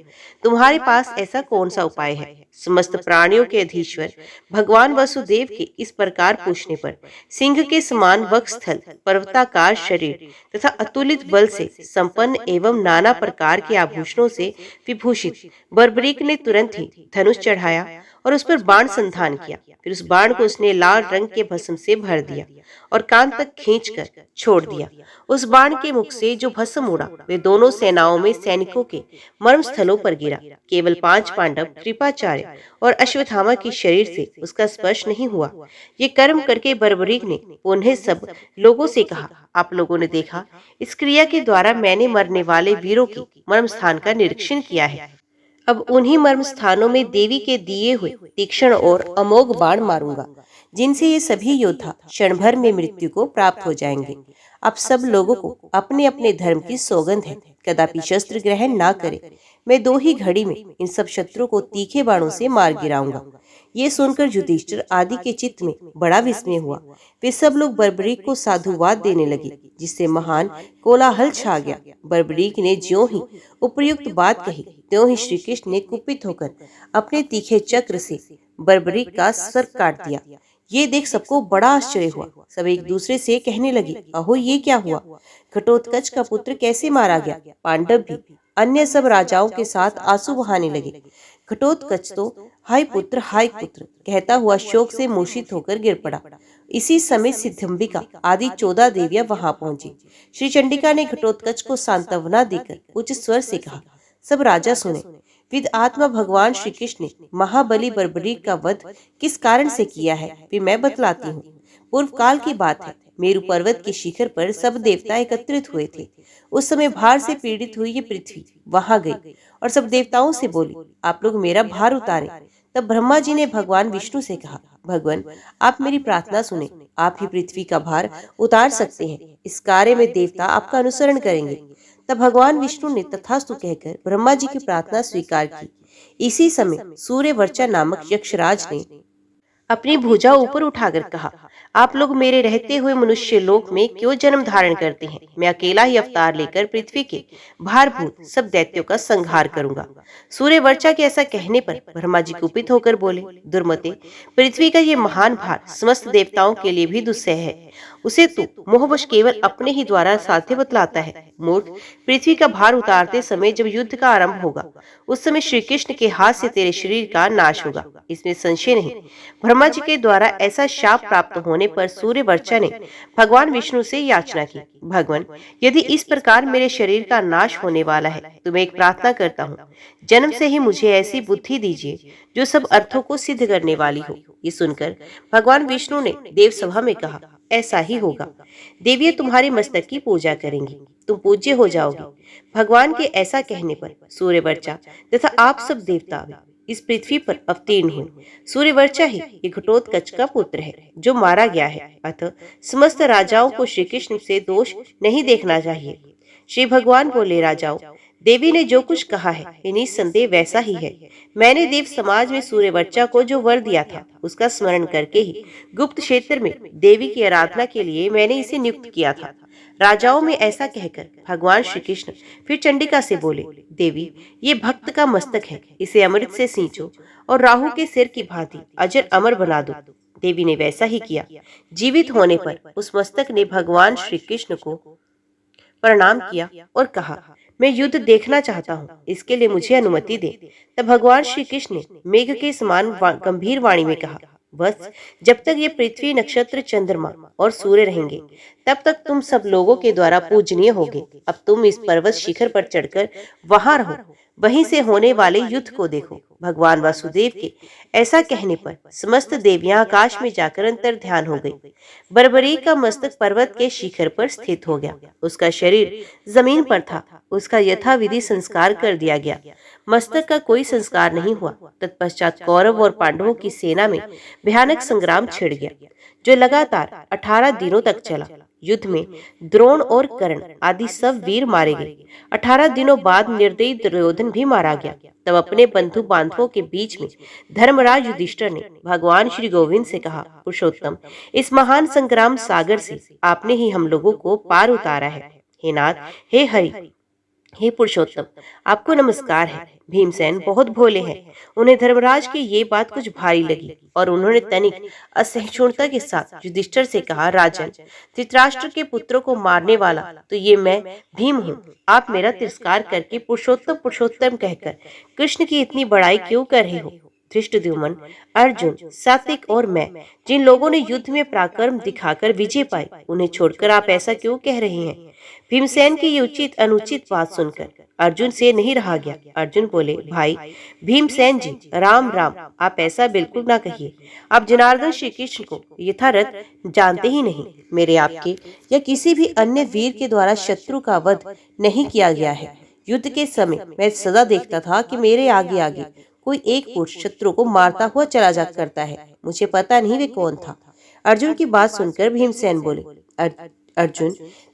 तुम्हारे पास ऐसा कौन सा उपाय है? समस्त प्राणियों के अधीश्वर भगवान वसुदेव के इस प्रकार पूछने पर सिंह के समान वक्षस्थल, पर्वताकार शरीर तथा अतुलित बल से संपन्न एवं नाना प्रकार के आभूषणों से विभूषित बर्बरीक ने तुरंत ही धनुष चढ़ाया और उस पर बाण संधान किया। फिर उस बाण को उसने लाल रंग के भस्म से भर दिया और कान तक खींचकर छोड़ दिया। उस बाण के मुख से जो भस्म उड़ा वे दोनों सेनाओं में सैनिकों के मर्म स्थलों पर गिरा। केवल 5 पांडव, कृपाचार्य और अश्वत्थामा के शरीर से उसका स्पर्श नहीं हुआ। ये कर्म करके बर्बरीक ने उन्हें सब लोगों से कहा, आप लोगों ने देखा, इस क्रिया के द्वारा मैंने मरने वाले वीरों की मर्म स्थान का निरीक्षण किया है। अब उन्हीं मर्म स्थानों में देवी के दिए हुए तीक्ष्ण और अमोघ बाण मारूंगा, जिनसे ये सभी योद्धा क्षण भर में मृत्यु को प्राप्त हो जाएंगे। आप सब लोगों को अपने अपने धर्म की सौगंध है, कदापि शस्त्र ग्रहण ना करें। मैं 2 ही घड़ी में इन सब शत्रुओं को तीखे बाणों से मार गिराऊंगा। ये सुनकर युधिष्ठिर आदि के चित्त में बड़ा विस्मय हुआ। वे सब लोग बर्बरीक को साधुवाद देने लगे, जिससे महान कोलाहल छा गया। बर्बरीक ने ज्यों ही उपयुक्त बात कही, त्यों ही श्री कृष्ण ने कुपित होकर अपने तीखे चक्र से बर्बरीक का सर काट दिया। ये देख सबको बड़ा आश्चर्य हुआ। सब एक दूसरे से कहने लगे, अहो ये क्या हुआ? घटोत्कच का पुत्र कैसे मारा गया? पांडव भी अन्य सब राजाओं के साथ आंसू बहाने लगे। घटोत्कच तो हाय पुत्र कहता हुआ शोक से मूर्छित होकर गिर पड़ा। इसी समय सिद्धंबिका आदि 14 देवियां वहां पहुंची। श्री चंडिका ने घटोत्कच को सांत्वना देकर उच्च स्वर से कहा, सब राजा सुने, विद आत्मा भगवान श्री कृष्ण ने महाबली बर्बरीक का वध किस कारण से किया है वे मैं बतलाती हूँ। पूर्व काल की बात है, मेरु पर्वत के शिखर पर सब देवता एकत्रित हुए थे। उस समय भार से पीड़ित हुई ये पृथ्वी वहां गई और सब देवताओं से बोली, आप लोग मेरा भार उतारे। तब ब्रह्मा जी ने भगवान विष्णु से कहा, भगवान आप मेरी प्रार्थना सुने, आप ही पृथ्वी का भार उतार सकते हैं। इस कार्य में देवता आपका अनुसरण करेंगे। तब भगवान विष्णु ने तथास्तु कहकर ब्रह्मा जी की प्रार्थना स्वीकार की। इसी समय सूर्यवर्चा नामक यक्षराज ने अपनी भुजा ऊपर उठाकर कहा, आप लोग मेरे रहते हुए मनुष्य लोक में क्यों जन्म धारण करते हैं? मैं अकेला ही अवतार लेकर पृथ्वी के भारभूत सब दैत्यों का संहार करूंगा। सूर्यवर्चा के ऐसा कहने पर ब्रह्मा जी कुपित होकर बोले, दुर्मते, पृथ्वी का ये महान भार समस्त देवताओं के लिए भी दुस्सह है। उसे तू मोहवश केवल अपने ही द्वारा साध्य बतलाता है। मूर्ख, पृथ्वी का भार उतारते समय जब युद्ध का आरंभ होगा, उस समय श्री कृष्ण के हाथ से तेरे शरीर का नाश होगा, इसमें संशय नहीं। ब्रह्मा जी के द्वारा ऐसा शाप प्राप्त होने पर सूर्यवर्चा ने भगवान विष्णु से याचना की, भगवान यदि इस प्रकार मेरे शरीर का नाश होने वाला है तो मैं एक प्रार्थना करता हूँ, जन्म से ही मुझे ऐसी बुद्धि दीजिए जो सब अर्थों को सिद्ध करने वाली हो। ये सुनकर भगवान विष्णु ने देव सभा में कहा, ऐसा ही होगा। देवियां तुम्हारे मस्तक की पूजा करेंगी, तुम पूज्य हो जाओगे। भगवान के ऐसा कहने पर सूर्यवर्चा तथा आप सब देवता इस पृथ्वी पर अवतीर्ण हुए। सूर्यवर्चा ही ये घटोत्कच का पुत्र है जो मारा गया है। अतः समस्त राजाओं को श्री कृष्ण से दोष नहीं देखना चाहिए। श्री भगवान बोले, राजाओं, देवी ने जो कुछ कहा है ये निस्संदेह वैसा ही है। मैंने देव समाज में सूर्यवर्चा को जो वर दिया था उसका स्मरण करके ही गुप्त क्षेत्र में देवी की आराधना के लिए मैंने इसे नियुक्त किया था। राजाओं में ऐसा कहकर भगवान श्री कृष्ण फिर चंडिका से बोले, देवी ये भक्त का मस्तक है, इसे अमृत से सींचो और राहु के सिर की भांति अजर अमर बना दो। देवी ने वैसा ही किया। जीवित होने पर उस मस्तक ने भगवान श्री कृष्ण को प्रणाम किया और कहा, मैं युद्ध देखना चाहता हूँ, इसके लिए मुझे अनुमति दे। तब भगवान श्री कृष्ण ने मेघ के समान गंभीर वाणी में कहा, बस जब तक ये पृथ्वी, नक्षत्र, चंद्रमा और सूर्य रहेंगे तब तक तुम सब लोगों के द्वारा पूजनीय होगे। अब तुम इस पर्वत शिखर पर चढ़कर वहां रहो, वहीं से होने वाले युद्ध को देखो। भगवान वासुदेव के ऐसा कहने पर समस्त देवियां आकाश में जाकर अंतर ध्यान हो गई। बर्बरी का मस्तक पर्वत के शिखर पर स्थित हो गया। उसका शरीर जमीन पर था। उसका यथाविधि संस्कार कर दिया गया। मस्तक का कोई संस्कार नहीं हुआ। तत्पश्चात कौरव और पांडवों की सेना में भयानक संग्राम छिड़ गया जो लगातार 18 दिनों तक चला। युद्ध में द्रोण और कर्ण आदि सब वीर मारे गए। 18 दिनों बाद निर्दयी दुर्योधन भी मारा गया। तब अपने बंधु बांधवों के बीच में धर्मराज युधिष्ठिर ने भगवान श्री गोविंद से कहा, पुरुषोत्तम, इस महान संग्राम सागर से आपने ही हम लोगों को पार उतारा है। हे नाथ, हे हरि, हे पुरुषोत्तम, आपको नमस्कार है। भीमसेन बहुत भोले हैं। उन्हें धर्मराज की ये बात कुछ भारी लगी और उन्होंने तनिक असहिष्णुता के साथ युधिष्ठिर से कहा, राजन, धृतराष्ट्र के पुत्रों को मारने वाला तो ये मैं भीम हूँ। आप मेरा तिरस्कार करके पुरुषोत्तम पुरुषोत्तम कहकर कृष्ण की इतनी बड़ाई क्यों कर रहे हो? धृष्टद्युम्न, अर्जुन, सात्विक और मैं, जिन लोगों ने युद्ध में पराक्रम दिखाकर विजय पाई, उन्हें छोड़कर आप ऐसा क्यों कह रहे हैं? भीमसेन की ये उचित अनुचित बात सुनकर अर्जुन से नहीं रहा गया। अर्जुन बोले, भाई भीमसेन जी, राम राम, आप ऐसा बिल्कुल ना कहिए। आप जनार्दन श्री कृष्ण को यथार्थ जानते ही नहीं। मेरे, आपके या किसी भी अन्य वीर के द्वारा शत्रु का वध नहीं किया गया है। युद्ध के समय मैं सदा देखता था कि मेरे आगे आगे कोई एक पुरुष शत्रु को मारता हुआ चला जा करता है। मुझे पता नहीं वे कौन था। अर्जुन की बात सुनकर भीमसेन बोले, अर्जुन,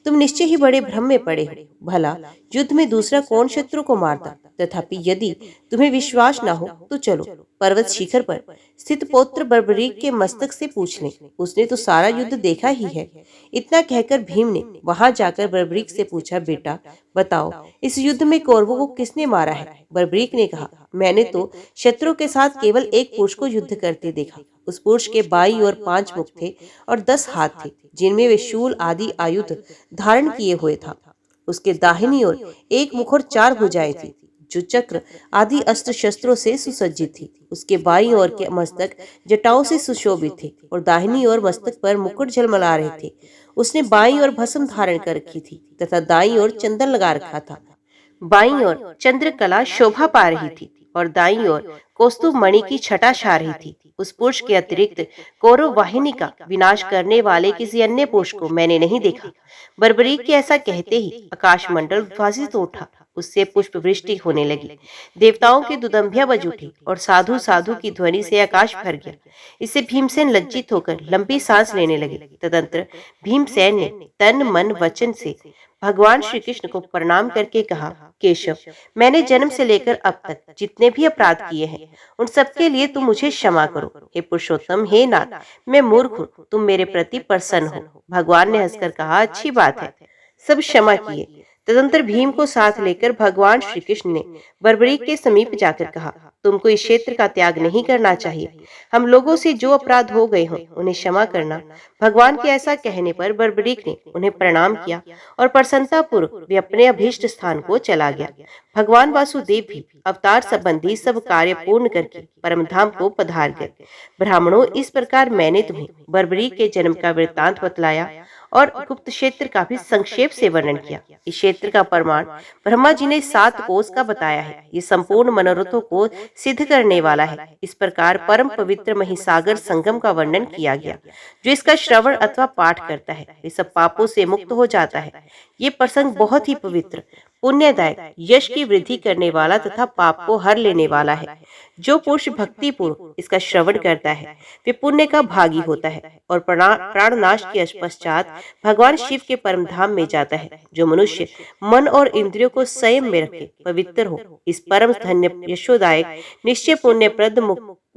तुम निश्चय ही बड़े भ्रम में पड़े हो। भला युद्ध में दूसरा कौन शत्रु को मारता। तथापि यदि तुम्हें विश्वास न हो तो चलो पर्वत शिखर पर स्थित पौत्र बर्बरीक के मस्तक से पूछ लें, उसने तो सारा युद्ध देखा ही है। इतना कहकर भीम ने वहां जाकर बर्बरीक से पूछा, बेटा बताओ, इस युद्ध में कौरवों को किसने मारा है। बर्बरीक ने कहा, मैंने तो शत्रु के साथ केवल एक पुरुष को युद्ध करते देखा। उस पुरुष के बाईं ओर 5 मुख थे और 10 हाथ थे, जिनमें वे शूल आदि आयुध धारण किए हुए था। उसके दाहिनी ओर 1 मुख और 4 भुजाएं थी, जो चक्र आदि अस्त्र शस्त्रों से सुसज्जित थी। उसके बाईं ओर के मस्तक जटाओं से सुशोभित थे और दाहिनी ओर मस्तक पर मुकुट झलमला रहे थे। उसने बाईं ओर भस्म धारण कर रखी थी तथा दाईं ओर चंदन लगा रखा था। बाईं ओर चंद्रकला शोभा पा रही थी और दाईं ओर कौस्तुभ मणि की छटा छा रही थी। उस पुरुष के अतिरिक्त कौरव वाहिनी का विनाश करने वाले किसी अन्य पुरुष को मैंने नहीं देखा। बर्बरीक के ऐसा कहते ही आकाशमंडल उद्भासित हो उठा, उससे पुष्प वृष्टि होने लगी। देवताओं की दुदंभियां बज उठी और साधु साधु की ध्वनि से आकाश भर गया। इससे भीमसेन लज्जित होकर लंबी सांस लेने लगे। तदंतर भीमसेन ने तन मन वचन से भगवान श्री कृष्ण को प्रणाम करके कहा, केशव, मैंने जन्म से लेकर अब तक जितने भी अपराध किए हैं उन सबके लिए तुम मुझे क्षमा करो। हे पुरुषोत्तम, हे नाथ, मैं मूर्ख हूँ, तुम मेरे प्रति प्रसन्न हो। भगवान ने हंसकर कहा, अच्छी बात है, सब क्षमा किए। तदंतर भीम को साथ लेकर भगवान श्री कृष्ण ने बर्बरीक के समीप जाकर कहा, तुमको इस क्षेत्र का त्याग नहीं करना चाहिए। हम लोगों से जो अपराध हो गए हों उन्हें क्षमा करना। भगवान के ऐसा कहने पर बर्बरीक ने उन्हें प्रणाम किया और प्रसन्नतापूर्वक वे अपने अभीष्ट स्थान को चला गया। भगवान वासुदेव भी अवतार संबंधी सब कार्य पूर्ण करके परमधाम को पधार गए। ब्राह्मणों, इस प्रकार मैंने तुम्हें बर्बरीक के जन्म का वृत्तांत बतलाया और गुप्त क्षेत्र का भी संक्षेप से वर्णन किया। इस क्षेत्र का प्रमाण ब्रह्मा जी ने 7 कोस का बताया है। ये संपूर्ण मनोरथों को सिद्ध करने वाला है। इस प्रकार परम पवित्र महिसागर संगम का वर्णन किया गया। जो इसका श्रवण अथवा पाठ करता है वे सब पापों से मुक्त हो जाता है। ये प्रसंग बहुत ही पवित्र, पुण्यदायक, यश की वृद्धि करने वाला तथा पाप को हर लेने वाला है। जो पुरुष भक्ति पूर्वक इसका श्रवण करता है वे पुण्य का भागी होता है और प्राणनाश के पश्चात भगवान शिव के परम धाम में जाता है। जो मनुष्य मन और इंद्रियों को संयम में रखे पवित्र हो, इस परम धन्य यशोदायक निश्चय पुण्यप्रद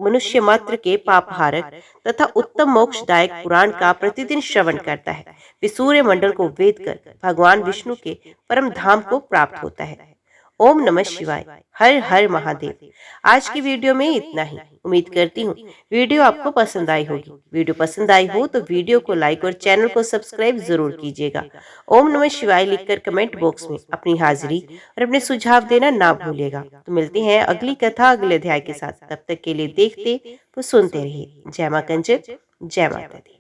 मनुष्य मात्र के पापहारक तथा उत्तम मोक्षदायक पुराण का प्रतिदिन श्रवण करता है, वे सूर्य मंडल को वेद कर भगवान विष्णु के परम धाम को प्राप्त होता है। ओम नमः शिवाय। हर हर महादेव। आज की वीडियो में इतना ही। उम्मीद करती हूँ वीडियो आपको पसंद आई होगी। वीडियो पसंद आई हो तो वीडियो को लाइक और चैनल को सब्सक्राइब जरूर कीजिएगा। ओम नमः शिवाय लिखकर कमेंट बॉक्स में अपनी हाजिरी और अपने सुझाव देना ना भूलिएगा। तो मिलते हैं अगली कथा अगले अध्याय के साथ। तब तक के लिए देखते व सुनते रहिए। जय मां कंचन, जय माता दी।